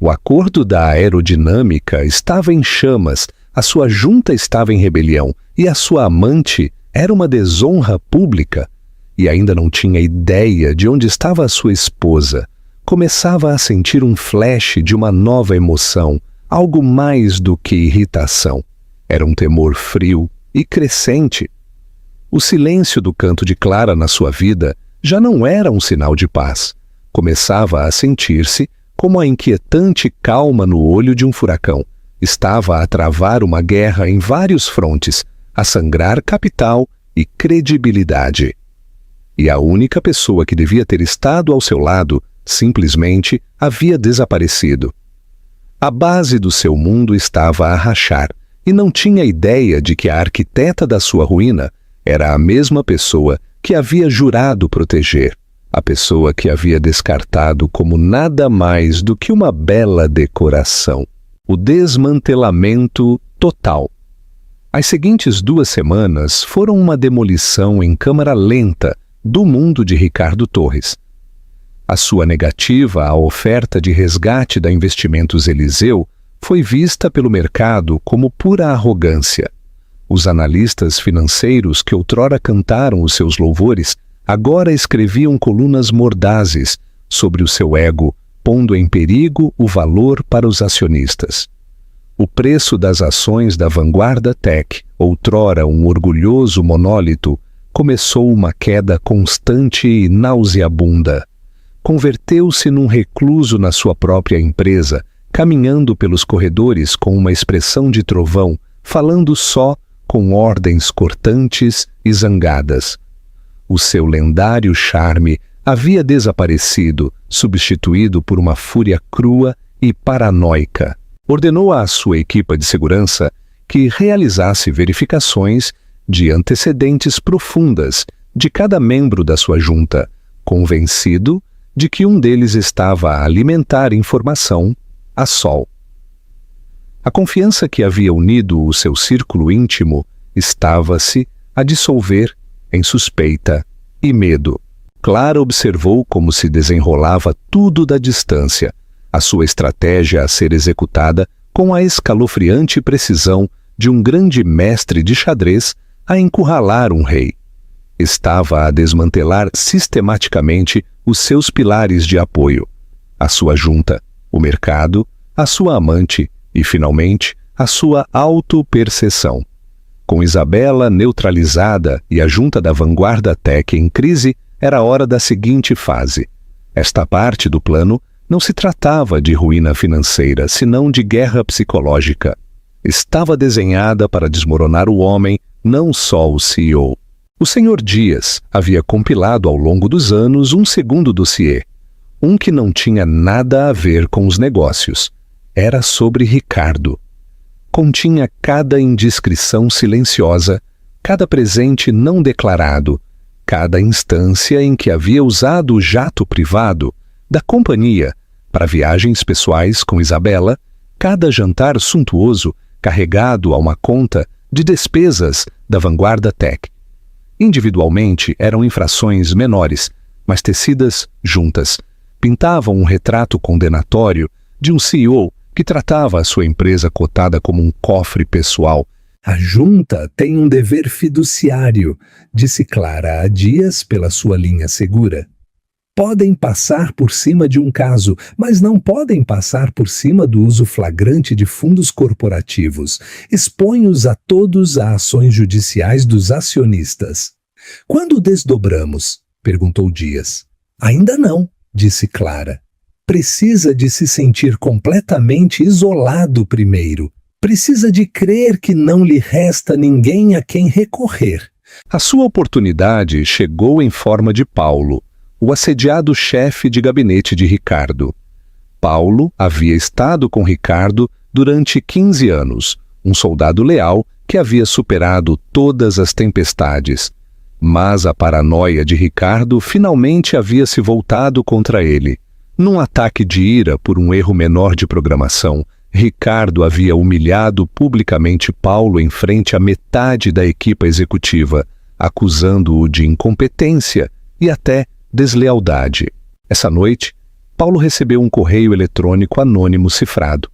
O acordo da aerodinâmica estava em chamas, a sua junta estava em rebelião e a sua amante era uma desonra pública. E ainda não tinha ideia de onde estava a sua esposa. Começava a sentir um flash de uma nova emoção, algo mais do que irritação. Era um temor frio e crescente. O silêncio do canto de Clara na sua vida já não era um sinal de paz. Começava a sentir-se como a inquietante calma no olho de um furacão. Estava a travar uma guerra em vários frontes, a sangrar capital e credibilidade. E a única pessoa que devia ter estado ao seu lado simplesmente havia desaparecido. A base do seu mundo estava a rachar e não tinha ideia de que a arquiteta da sua ruína era a mesma pessoa que havia jurado proteger, a pessoa que havia descartado como nada mais do que uma bela decoração. O desmantelamento total. As seguintes 2 semanas foram uma demolição em câmara lenta do mundo de Ricardo Torres. A sua negativa à oferta de resgate da Investimentos Eliseu foi vista pelo mercado como pura arrogância. Os analistas financeiros que outrora cantaram os seus louvores agora escreviam colunas mordazes sobre o seu ego, pondo em perigo o valor para os acionistas. O preço das ações da Vanguarda Tech, outrora um orgulhoso monólito, começou uma queda constante e nauseabunda. Converteu-se num recluso na sua própria empresa, caminhando pelos corredores com uma expressão de trovão, falando só com ordens cortantes e zangadas. O seu lendário charme havia desaparecido, substituído por uma fúria crua e paranoica. Ordenou à sua equipa de segurança que realizasse verificações de antecedentes profundas de cada membro da sua junta, convencido de que um deles estava a alimentar informação a sol. A confiança que havia unido o seu círculo íntimo estava-se a dissolver em suspeita e medo. Clara observou como se desenrolava tudo da distância, a sua estratégia a ser executada com a escalofriante precisão de um grande mestre de xadrez a encurralar um rei. Estava a desmantelar sistematicamente os seus pilares de apoio, a sua junta, o mercado, a sua amante e, finalmente, a sua autoperceção. Com Isabela neutralizada e a junta da Vanguarda Tech em crise, era a hora da seguinte fase. Esta parte do plano não se tratava de ruína financeira, senão de guerra psicológica. Estava desenhada para desmoronar o homem, não só o CEO. O Sr. Dias havia compilado ao longo dos anos um segundo dossiê, um que não tinha nada a ver com os negócios. Era sobre Ricardo. Continha cada indiscrição silenciosa, cada presente não declarado, cada instância em que havia usado o jato privado da companhia para viagens pessoais com Isabela, cada jantar suntuoso carregado a uma conta de despesas da Vanguarda Tech. Individualmente eram infrações menores, mas tecidas juntas, pintavam um retrato condenatório de um CEO que tratava a sua empresa cotada como um cofre pessoal. A junta tem um dever fiduciário, disse Clara a Dias pela sua linha segura. Podem passar por cima de um caso, mas não podem passar por cima do uso flagrante de fundos corporativos. Expõe-os a todos a ações judiciais dos acionistas. Quando desdobramos? Perguntou Dias. Ainda não, disse Clara. Precisa de se sentir completamente isolado primeiro. Precisa de crer que não lhe resta ninguém a quem recorrer. A sua oportunidade chegou em forma de Paulo, o assediado chefe de gabinete de Ricardo. Paulo havia estado com Ricardo durante 15 anos, um soldado leal que havia superado todas as tempestades. Mas a paranoia de Ricardo finalmente havia se voltado contra ele. Num ataque de ira por um erro menor de programação, Ricardo havia humilhado publicamente Paulo em frente à metade da equipa executiva, acusando-o de incompetência e até deslealdade. Essa noite, Paulo recebeu um correio eletrônico anônimo cifrado.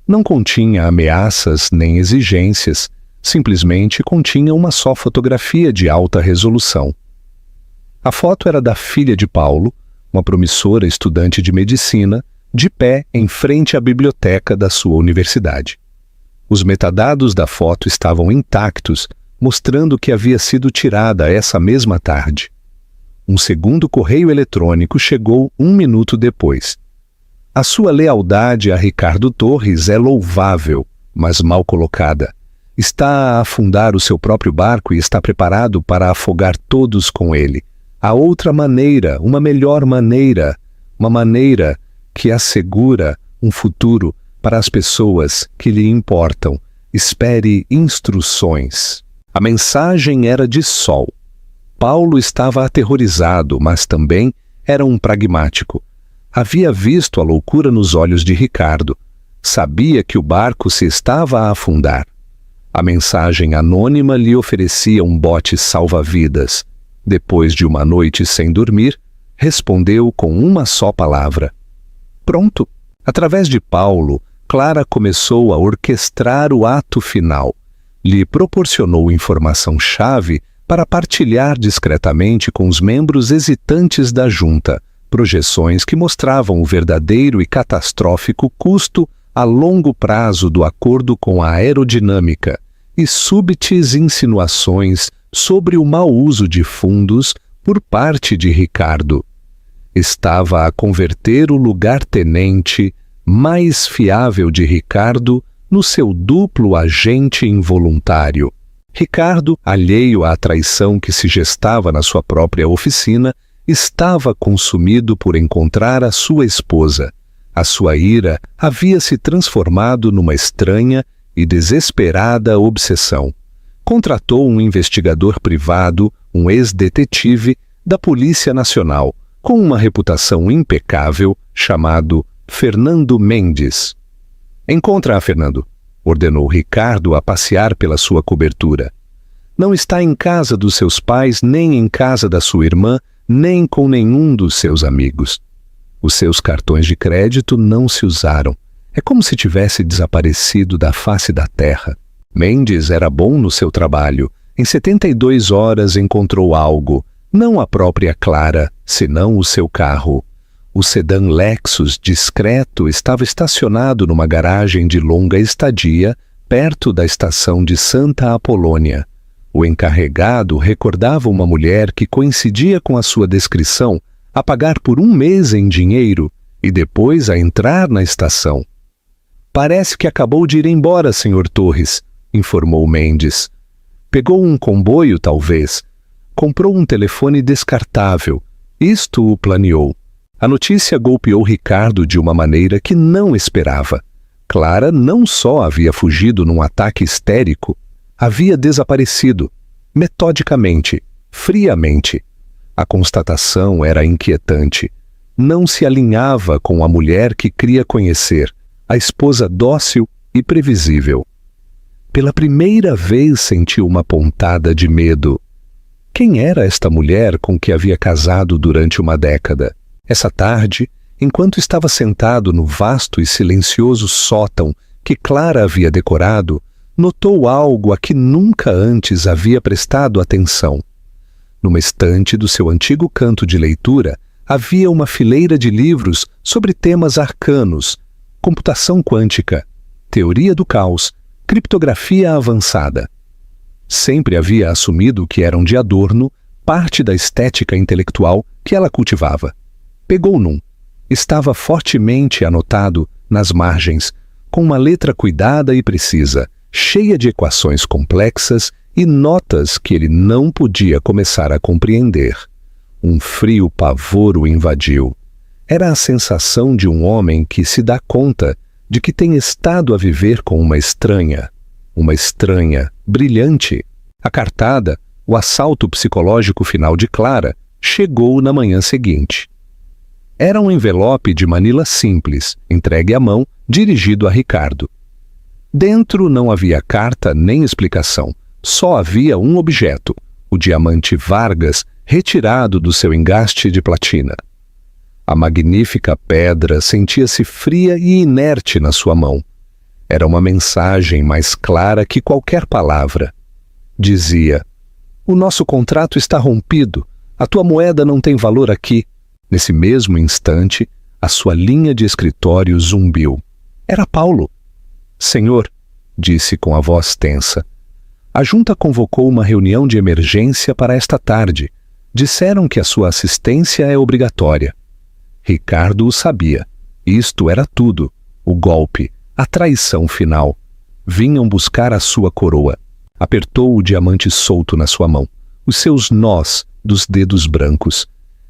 Não continha ameaças nem exigências, simplesmente continha uma só fotografia de alta resolução. A foto era da filha de Paulo, uma promissora estudante de medicina, de pé em frente à biblioteca da sua universidade. Os metadados da foto estavam intactos, mostrando que havia sido tirada essa mesma tarde. Um segundo correio eletrônico chegou 1 minuto depois. A sua lealdade a Ricardo Torres é louvável, mas mal colocada. Está a afundar o seu próprio barco e está preparado para afogar todos com ele. Há outra maneira, uma melhor maneira, uma maneira que assegura um futuro para as pessoas que lhe importam. Espere instruções. A mensagem era de Sol. Paulo estava aterrorizado, mas também era um pragmático. Havia visto a loucura nos olhos de Ricardo. Sabia que o barco se estava a afundar. A mensagem anônima lhe oferecia um bote salva-vidas. Depois de uma noite sem dormir, respondeu com uma só palavra. Pronto. Através de Paulo, Clara começou a orquestrar o ato final. Lhe proporcionou informação-chave para partilhar discretamente com os membros hesitantes da junta, projeções que mostravam o verdadeiro e catastrófico custo a longo prazo do acordo com a aerodinâmica e súbitas insinuações sobre o mau uso de fundos por parte de Ricardo. Estava a converter o lugar-tenente mais fiável de Ricardo no seu duplo agente involuntário. Ricardo, alheio à traição que se gestava na sua própria oficina, estava consumido por encontrar a sua esposa. A sua ira havia se transformado numa estranha e desesperada obsessão. Contratou um investigador privado, um ex-detetive da Polícia Nacional, com uma reputação impecável, chamado Fernando Mendes. Encontra-a, Fernando, ordenou Ricardo a passear pela sua cobertura. Não está em casa dos seus pais, nem em casa da sua irmã, nem com nenhum dos seus amigos. Os seus cartões de crédito não se usaram. É como se tivesse desaparecido da face da terra. Mendes era bom no seu trabalho. Em 72 horas encontrou algo, não a própria Clara, senão o seu carro. O sedã Lexus discreto estava estacionado numa garagem de longa estadia, perto da estação de Santa Apolônia. O encarregado recordava uma mulher que coincidia com a sua descrição a pagar por 1 mês em dinheiro e depois a entrar na estação. Parece que acabou de ir embora, Sr. Torres, informou Mendes. Pegou um comboio, talvez. Comprou um telefone descartável. Isto o planeou. A notícia golpeou Ricardo de uma maneira que não esperava. Clara não só havia fugido num ataque histérico, havia desaparecido, metodicamente, friamente. A constatação era inquietante. Não se alinhava com a mulher que queria conhecer, a esposa dócil e previsível. Pela primeira vez sentiu uma pontada de medo. Quem era esta mulher com que havia casado durante uma década? Essa tarde, enquanto estava sentado no vasto e silencioso sótão que Clara havia decorado, notou algo a que nunca antes havia prestado atenção. Numa estante do seu antigo canto de leitura, havia uma fileira de livros sobre temas arcanos, computação quântica, teoria do caos, criptografia avançada. Sempre havia assumido que eram de adorno, parte da estética intelectual que ela cultivava. Pegou num. Estava fortemente anotado nas margens, com uma letra cuidada e precisa, cheia de equações complexas e notas que ele não podia começar a compreender. Um frio pavor o invadiu. Era a sensação de um homem que se dá conta de que tem estado a viver com uma estranha brilhante. A cartada, o assalto psicológico final de Clara, chegou na manhã seguinte. Era um envelope de manila simples, entregue à mão, dirigido a Ricardo. Dentro não havia carta nem explicação, só havia um objeto, o diamante Vargas, retirado do seu engaste de platina. A magnífica pedra sentia-se fria e inerte na sua mão. Era uma mensagem mais clara que qualquer palavra. Dizia: "O nosso contrato está rompido. A tua moeda não tem valor aqui." Nesse mesmo instante, a sua linha de escritório zumbiu. Era Paulo. "Senhor", disse com a voz tensa, "a junta convocou uma reunião de emergência para esta tarde. Disseram que a sua assistência é obrigatória." Ricardo o sabia. Isto era tudo. O golpe, a traição final. Vinham buscar a sua coroa. Apertou o diamante solto na sua mão. Os seus nós dos dedos brancos.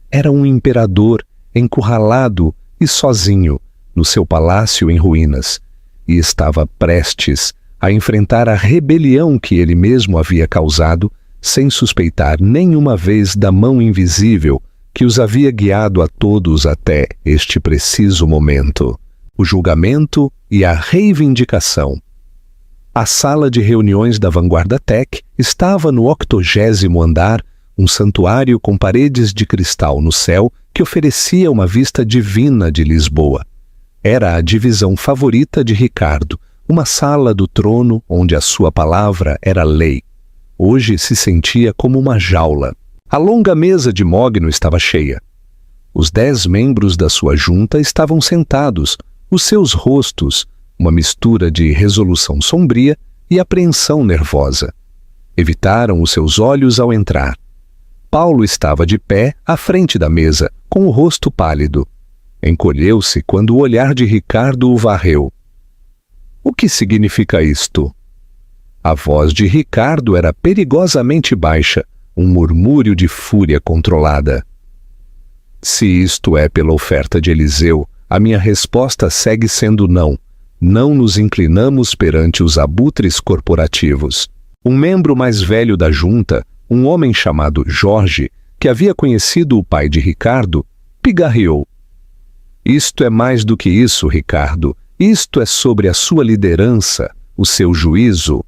Era um imperador encurralado e sozinho no seu palácio em ruínas. E estava prestes a enfrentar a rebelião que ele mesmo havia causado, sem suspeitar nenhuma vez da mão invisível que os havia guiado a todos até este preciso momento. O julgamento e a reivindicação. A sala de reuniões da Vanguarda Tech estava no 80º andar, um santuário com paredes de cristal no céu que oferecia uma vista divina de Lisboa. Era a divisão favorita de Ricardo, uma sala do trono onde a sua palavra era lei. Hoje se sentia como uma jaula. A longa mesa de mogno estava cheia. Os 10 membros da sua junta estavam sentados, os seus rostos, uma mistura de resolução sombria e apreensão nervosa. Evitaram os seus olhos ao entrar. Paulo estava de pé à frente da mesa, com o rosto pálido. Encolheu-se quando o olhar de Ricardo o varreu. "O que significa isto?" A voz de Ricardo era perigosamente baixa, um murmúrio de fúria controlada. "Se isto é pela oferta de Eliseu, a minha resposta segue sendo não. Não nos inclinamos perante os abutres corporativos." Um membro mais velho da junta, um homem chamado Jorge, que havia conhecido o pai de Ricardo, pigarreou: "Isto é mais do que isso, Ricardo. Isto é sobre a sua liderança, o seu juízo."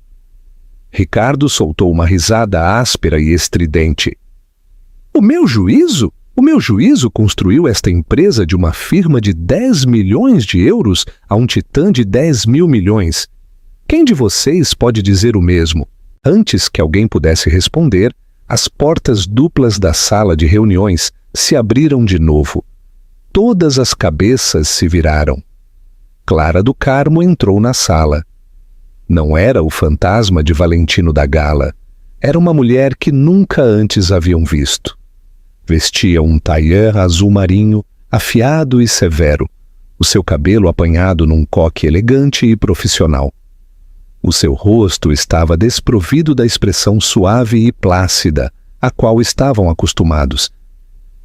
Ricardo soltou uma risada áspera e estridente. "O meu juízo? O meu juízo construiu esta empresa de uma firma de 10 milhões de euros a um titã de 10 mil milhões. Quem de vocês pode dizer o mesmo?" Antes que alguém pudesse responder, as portas duplas da sala de reuniões se abriram de novo. Todas as cabeças se viraram. Clara do Carmo entrou na sala. Não era o fantasma de Valentino da Gala. Era uma mulher que nunca antes haviam visto. Vestia um tailleur azul marinho, afiado e severo, o seu cabelo apanhado num coque elegante e profissional. O seu rosto estava desprovido da expressão suave e plácida, a qual estavam acostumados.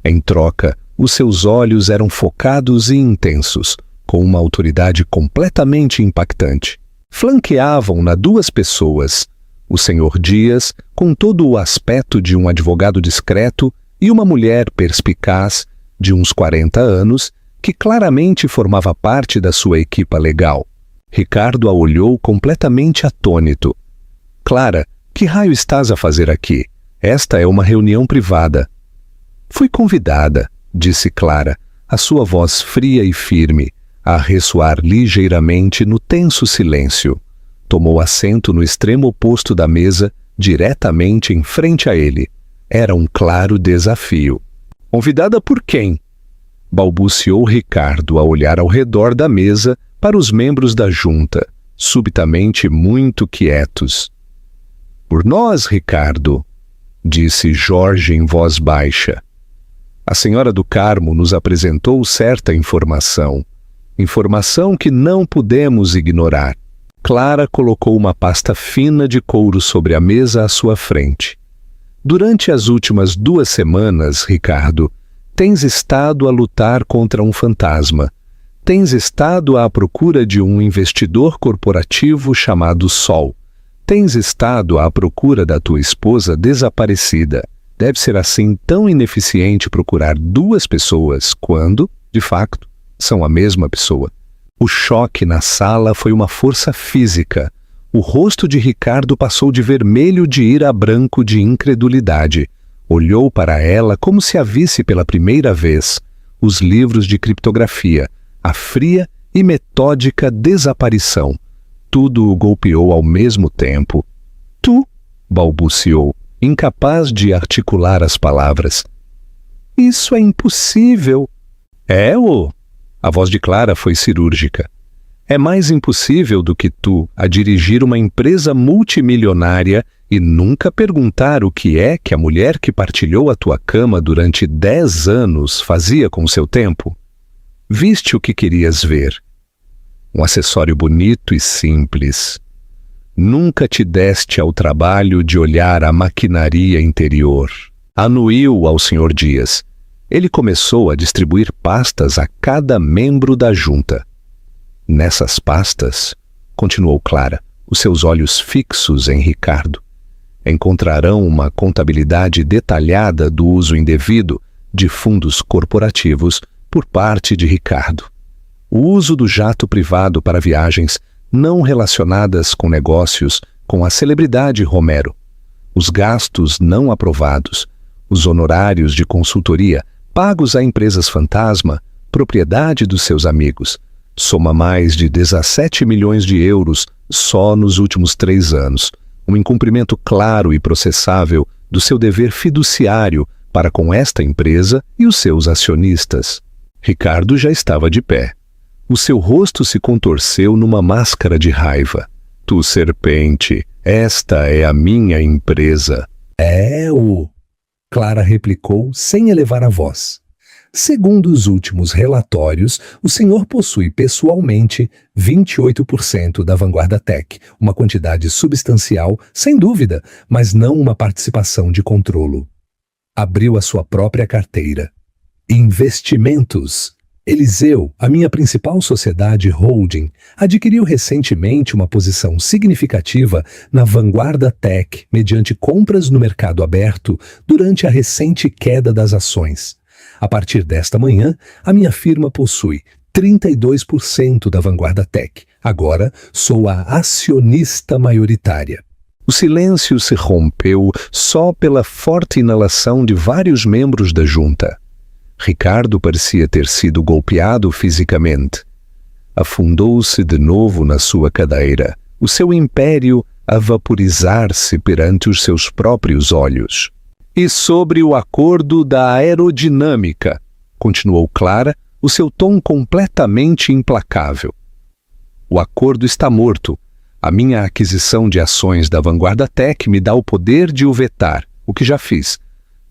Em troca, os seus olhos eram focados e intensos, com uma autoridade completamente impactante. Flanqueavam-na 2 pessoas, o senhor Dias, com todo o aspecto de um advogado discreto, e uma mulher perspicaz, de uns 40 anos, que claramente formava parte da sua equipa legal. Ricardo a olhou completamente atônito. "Clara, que raio estás a fazer aqui? Esta é uma reunião privada." "Fui convidada", disse Clara, a sua voz fria e firme, a ressoar ligeiramente no tenso silêncio. Tomou assento no extremo oposto da mesa, diretamente em frente a ele. Era um claro desafio. "Convidada por quem?" balbuciou Ricardo a olhar ao redor da mesa para os membros da junta, subitamente muito quietos. "Por nós, Ricardo", disse Jorge em voz baixa. "A senhora do Carmo nos apresentou certa informação que não pudemos ignorar." Clara colocou uma pasta fina de couro sobre a mesa à sua frente. "Durante as últimas 2 semanas, Ricardo, tens estado a lutar contra um fantasma. Tens estado à procura de um investidor corporativo chamado Sol. Tens estado à procura da tua esposa desaparecida. Deve ser assim tão ineficiente procurar 2 pessoas quando, de facto, são a mesma pessoa." O choque na sala foi uma força física. O rosto de Ricardo passou de vermelho de ir a branco de incredulidade. Olhou para ela como se a visse pela primeira vez. os livros de criptografia, a fria e metódica desaparição. Tudo o golpeou ao mesmo tempo. Tu, balbuciou, incapaz de articular as palavras. Isso é impossível. É-o? A voz de Clara foi cirúrgica. É mais impossível do que tu a dirigir uma empresa multimilionária e nunca perguntar o que é que a mulher que partilhou a tua cama durante 10 anos fazia com o seu tempo. Viste o que querias ver. Um acessório bonito e simples. Nunca te deste ao trabalho de olhar a maquinaria interior. Anuiu ao Sr. Dias. Ele começou a distribuir pastas a cada membro da junta. Nessas pastas, continuou Clara, os seus olhos fixos em Ricardo, encontrarão uma contabilidade detalhada do uso indevido de fundos corporativos por parte de Ricardo. O uso do jato privado para viagens não relacionadas com negócios com a celebridade Romero, os gastos não aprovados, os honorários de consultoria pagos a empresas fantasma, propriedade dos seus amigos, soma mais de 17 milhões de euros só nos últimos 3 anos, um incumprimento claro e processável do seu dever fiduciário para com esta empresa e os seus acionistas. Ricardo já estava de pé. O seu rosto se contorceu numa máscara de raiva. Tu, serpente, esta é a minha empresa. É-o! Clara replicou sem elevar a voz. Segundo os últimos relatórios, o senhor possui pessoalmente 28% da Vanguarda Tech, uma quantidade substancial, sem dúvida, mas não uma participação de controlo. Abriu a sua própria carteira. Investimentos. Eliseu, a minha principal sociedade holding, adquiriu recentemente uma posição significativa na Vanguarda Tech mediante compras no mercado aberto durante a recente queda das ações. A partir desta manhã, a minha firma possui 32% da Vanguarda Tech. Agora sou a acionista maioritária. O silêncio se rompeu só pela forte inalação de vários membros da junta. Ricardo parecia ter sido golpeado fisicamente. Afundou-se de novo na sua cadeira, o seu império a vaporizar-se perante os seus próprios olhos. E sobre o acordo da aerodinâmica, continuou Clara, o seu tom completamente implacável. O acordo está morto. A minha aquisição de ações da Vanguarda Tech me dá o poder de o vetar, o que já fiz.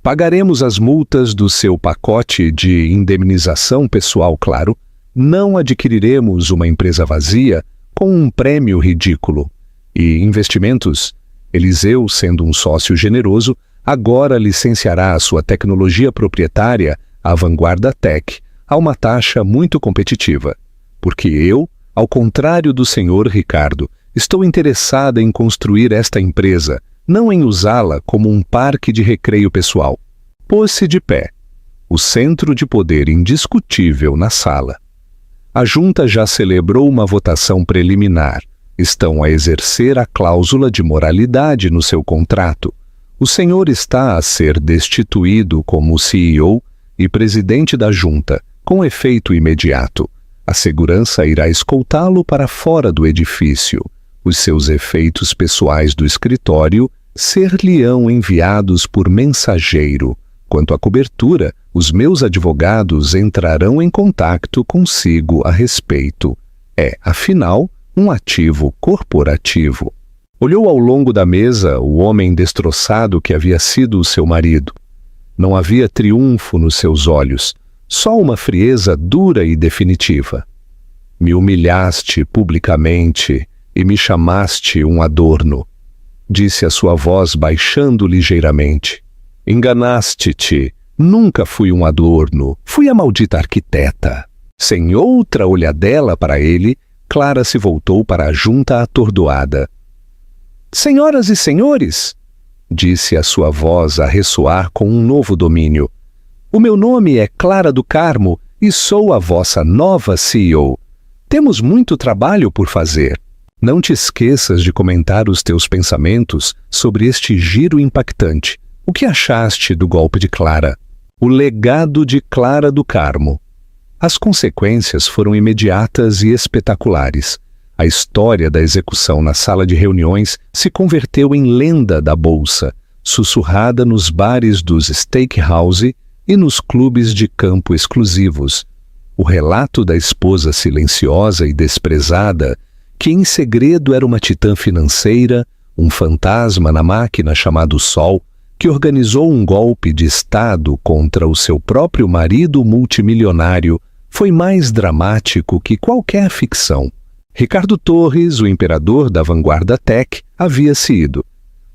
Pagaremos as multas do seu pacote de indemnização pessoal, claro. Não adquiriremos uma empresa vazia com um prêmio ridículo. E investimentos? Eliseu, sendo um sócio generoso, agora licenciará a sua tecnologia proprietária, a Vanguarda Tech, a uma taxa muito competitiva. Porque eu, ao contrário do senhor Ricardo, estou interessada em construir esta empresa, não em usá-la como um parque de recreio pessoal. Pôs-se de pé, o centro de poder indiscutível na sala. A junta já celebrou uma votação preliminar. Estão a exercer a cláusula de moralidade no seu contrato. O senhor está a ser destituído como CEO e presidente da junta, com efeito imediato. A segurança irá escoltá-lo para fora do edifício. Os seus efeitos pessoais do escritório ser-lhe-ão enviados por mensageiro. Quanto à cobertura, os meus advogados entrarão em contacto consigo a respeito. É, afinal, um ativo corporativo. Olhou ao longo da mesa o homem destroçado que havia sido o seu marido. Não havia triunfo nos seus olhos, só uma frieza dura e definitiva. Me humilhaste publicamente e me chamaste um adorno, disse a sua voz baixando ligeiramente. Enganaste-te, nunca fui um adorno, fui a maldita arquiteta. Sem outra olhadela para ele, Clara se voltou para a junta atordoada. Senhoras e senhores, disse a sua voz a ressoar com um novo domínio. O meu nome é Clara do Carmo e sou a vossa nova CEO. Temos muito trabalho por fazer. Não te esqueças de comentar os teus pensamentos sobre este giro impactante. O que achaste do golpe de Clara? O legado de Clara do Carmo. As consequências foram imediatas e espetaculares. A história da execução na sala de reuniões se converteu em lenda da bolsa, sussurrada nos bares dos steakhouse e nos clubes de campo exclusivos. O relato da esposa silenciosa e desprezada, que em segredo era uma titã financeira, um fantasma na máquina chamado Sol, que organizou um golpe de Estado contra o seu próprio marido multimilionário, foi mais dramático que qualquer ficção. Ricardo Torres, o imperador da vanguarda tech, havia-se ido.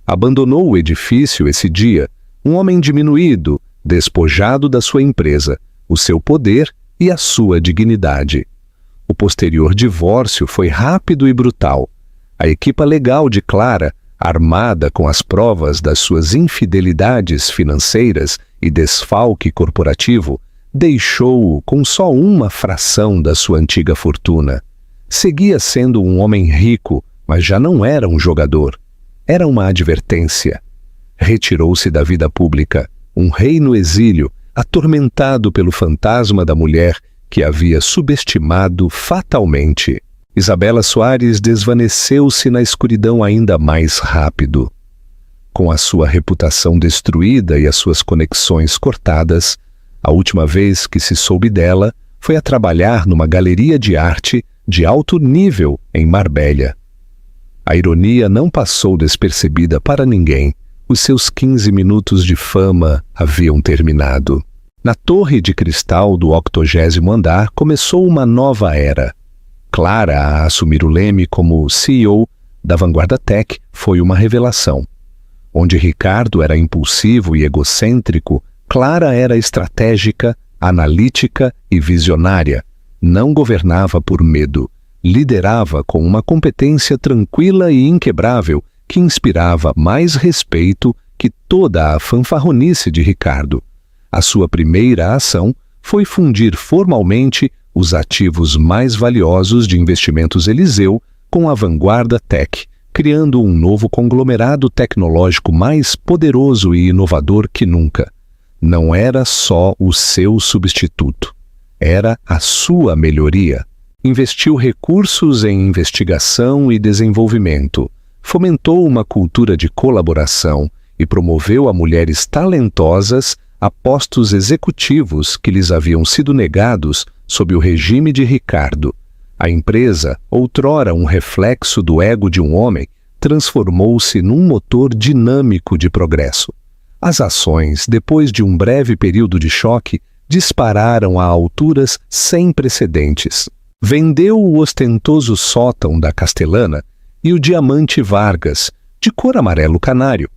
Abandonou o edifício esse dia, um homem diminuído, despojado da sua empresa, o seu poder e a sua dignidade. O posterior divórcio foi rápido e brutal. A equipa legal de Clara, armada com as provas das suas infidelidades financeiras e desfalque corporativo, deixou-o com só uma fração da sua antiga fortuna. Seguia sendo um homem rico, mas já não era um jogador. Era uma advertência. Retirou-se da vida pública, um rei no exílio, atormentado pelo fantasma da mulher que havia subestimado fatalmente. Isabela Soares desvaneceu-se na escuridão ainda mais rápido. Com a sua reputação destruída e as suas conexões cortadas, a última vez que se soube dela foi a trabalhar numa galeria de arte de alto nível em Marbella. A ironia não passou despercebida para ninguém. Os seus 15 minutos de fama haviam terminado. Na torre de cristal do 80º andar começou uma nova era. Clara a assumir o leme como CEO da Vanguarda Tech foi uma revelação. Onde Ricardo era impulsivo e egocêntrico, Clara era estratégica, analítica e visionária. Não governava por medo. Liderava com uma competência tranquila e inquebrável que inspirava mais respeito que toda a fanfarronice de Ricardo. A sua primeira ação foi fundir formalmente os ativos mais valiosos de investimentos Eliseu com a Vanguarda Tech, criando um novo conglomerado tecnológico mais poderoso e inovador que nunca. Não era só o seu substituto, era a sua melhoria. Investiu recursos em investigação e desenvolvimento, fomentou uma cultura de colaboração e promoveu a mulheres talentosas a postos executivos que lhes haviam sido negados sob o regime de Ricardo. A empresa, outrora um reflexo do ego de um homem, transformou-se num motor dinâmico de progresso. As ações, depois de um breve período de choque, dispararam a alturas sem precedentes. Vendeu o ostentoso sótão da Castelana e o diamante Vargas, de cor amarelo canário.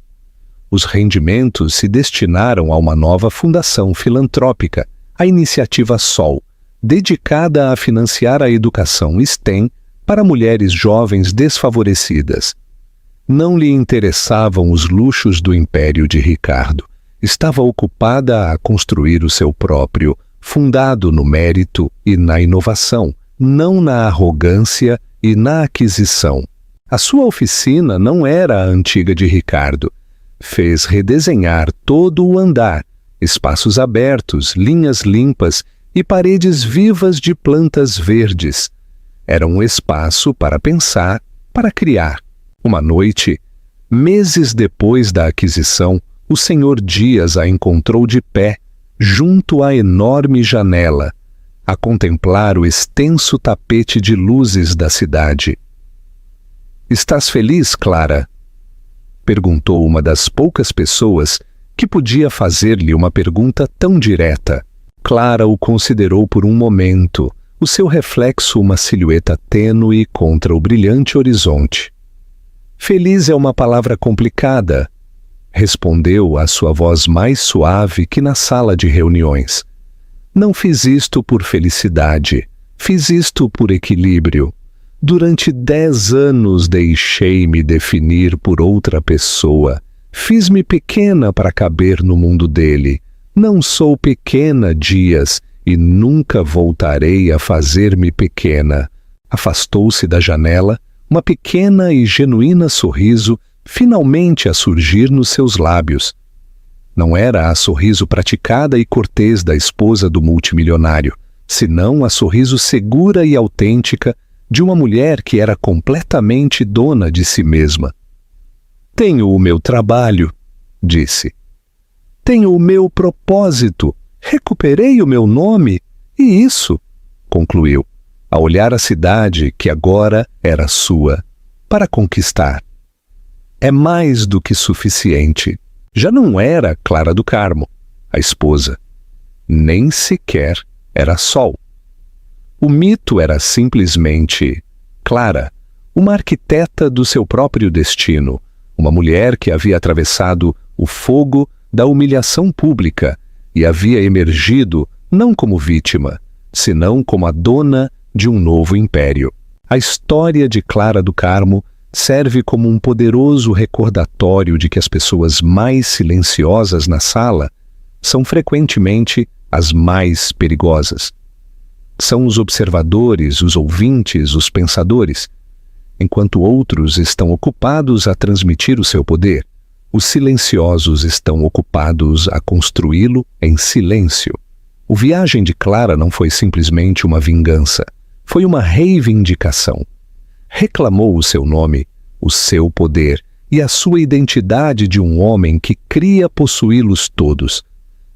Os rendimentos se destinaram a uma nova fundação filantrópica, a Iniciativa Sol, dedicada a financiar a educação STEM para mulheres jovens desfavorecidas. Não lhe interessavam os luxos do império de Ricardo. Estava ocupada a construir o seu próprio, fundado no mérito e na inovação, não na arrogância e na aquisição. A sua oficina não era a antiga de Ricardo. Fez redesenhar todo o andar, espaços abertos, linhas limpas e paredes vivas de plantas verdes. Era um espaço para pensar, para criar. Uma noite, meses depois da aquisição, o Sr. Dias a encontrou de pé, junto à enorme janela, a contemplar o extenso tapete de luzes da cidade. "Estás feliz, Clara?" perguntou uma das poucas pessoas que podia fazer-lhe uma pergunta tão direta. Clara o considerou por um momento, o seu reflexo uma silhueta tênue contra o brilhante horizonte. "Feliz é uma palavra complicada", respondeu a sua voz mais suave que na sala de reuniões. "Não fiz isto por felicidade, fiz isto por equilíbrio. Durante 10 anos deixei-me definir por outra pessoa. Fiz-me pequena para caber no mundo dele. Não sou pequena, Dias, e nunca voltarei a fazer-me pequena." Afastou-se da janela, uma pequena e genuína sorriso finalmente a surgir nos seus lábios. Não era a sorriso praticada e cortês da esposa do multimilionário. senão a sorriso segura e autêntica de uma mulher que era completamente dona de si mesma. Tenho o meu trabalho, disse. Tenho o meu propósito, recuperei o meu nome, e isso, concluiu, a olhar a cidade que agora era sua, para conquistar. É mais do que suficiente. Já não era Clara do Carmo, a esposa. Nem sequer era Sol. O mito era simplesmente Clara, uma arquiteta do seu próprio destino, uma mulher que havia atravessado o fogo da humilhação pública e havia emergido não como vítima, senão como a dona de um novo império. A história de Clara do Carmo serve como um poderoso recordatório de que as pessoas mais silenciosas na sala são frequentemente as mais perigosas. São os observadores, os ouvintes, os pensadores. Enquanto outros estão ocupados a transmitir o seu poder, os silenciosos estão ocupados a construí-lo em silêncio. O Viagem de Clara não foi simplesmente uma vingança, foi uma reivindicação. Reclamou o seu nome, o seu poder e a sua identidade de um homem que cria possuí-los todos.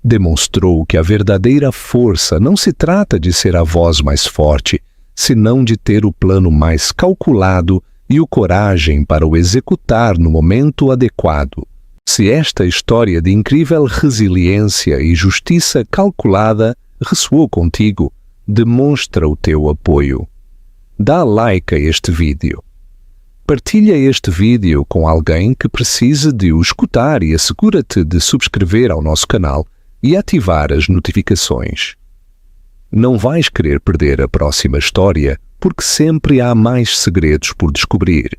Demonstrou que a verdadeira força não se trata de ser a voz mais forte, senão de ter o plano mais calculado e o coragem para o executar no momento adequado. Se esta história de incrível resiliência e justiça calculada ressoou contigo, demonstra o teu apoio. Dá like a este vídeo. Partilha este vídeo com alguém que precise de o escutar e assegura-te de subscrever ao nosso canal e ativar as notificações. Não vais querer perder a próxima história, porque sempre há mais segredos por descobrir.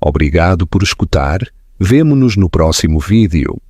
Obrigado por escutar. Vemo-nos no próximo vídeo.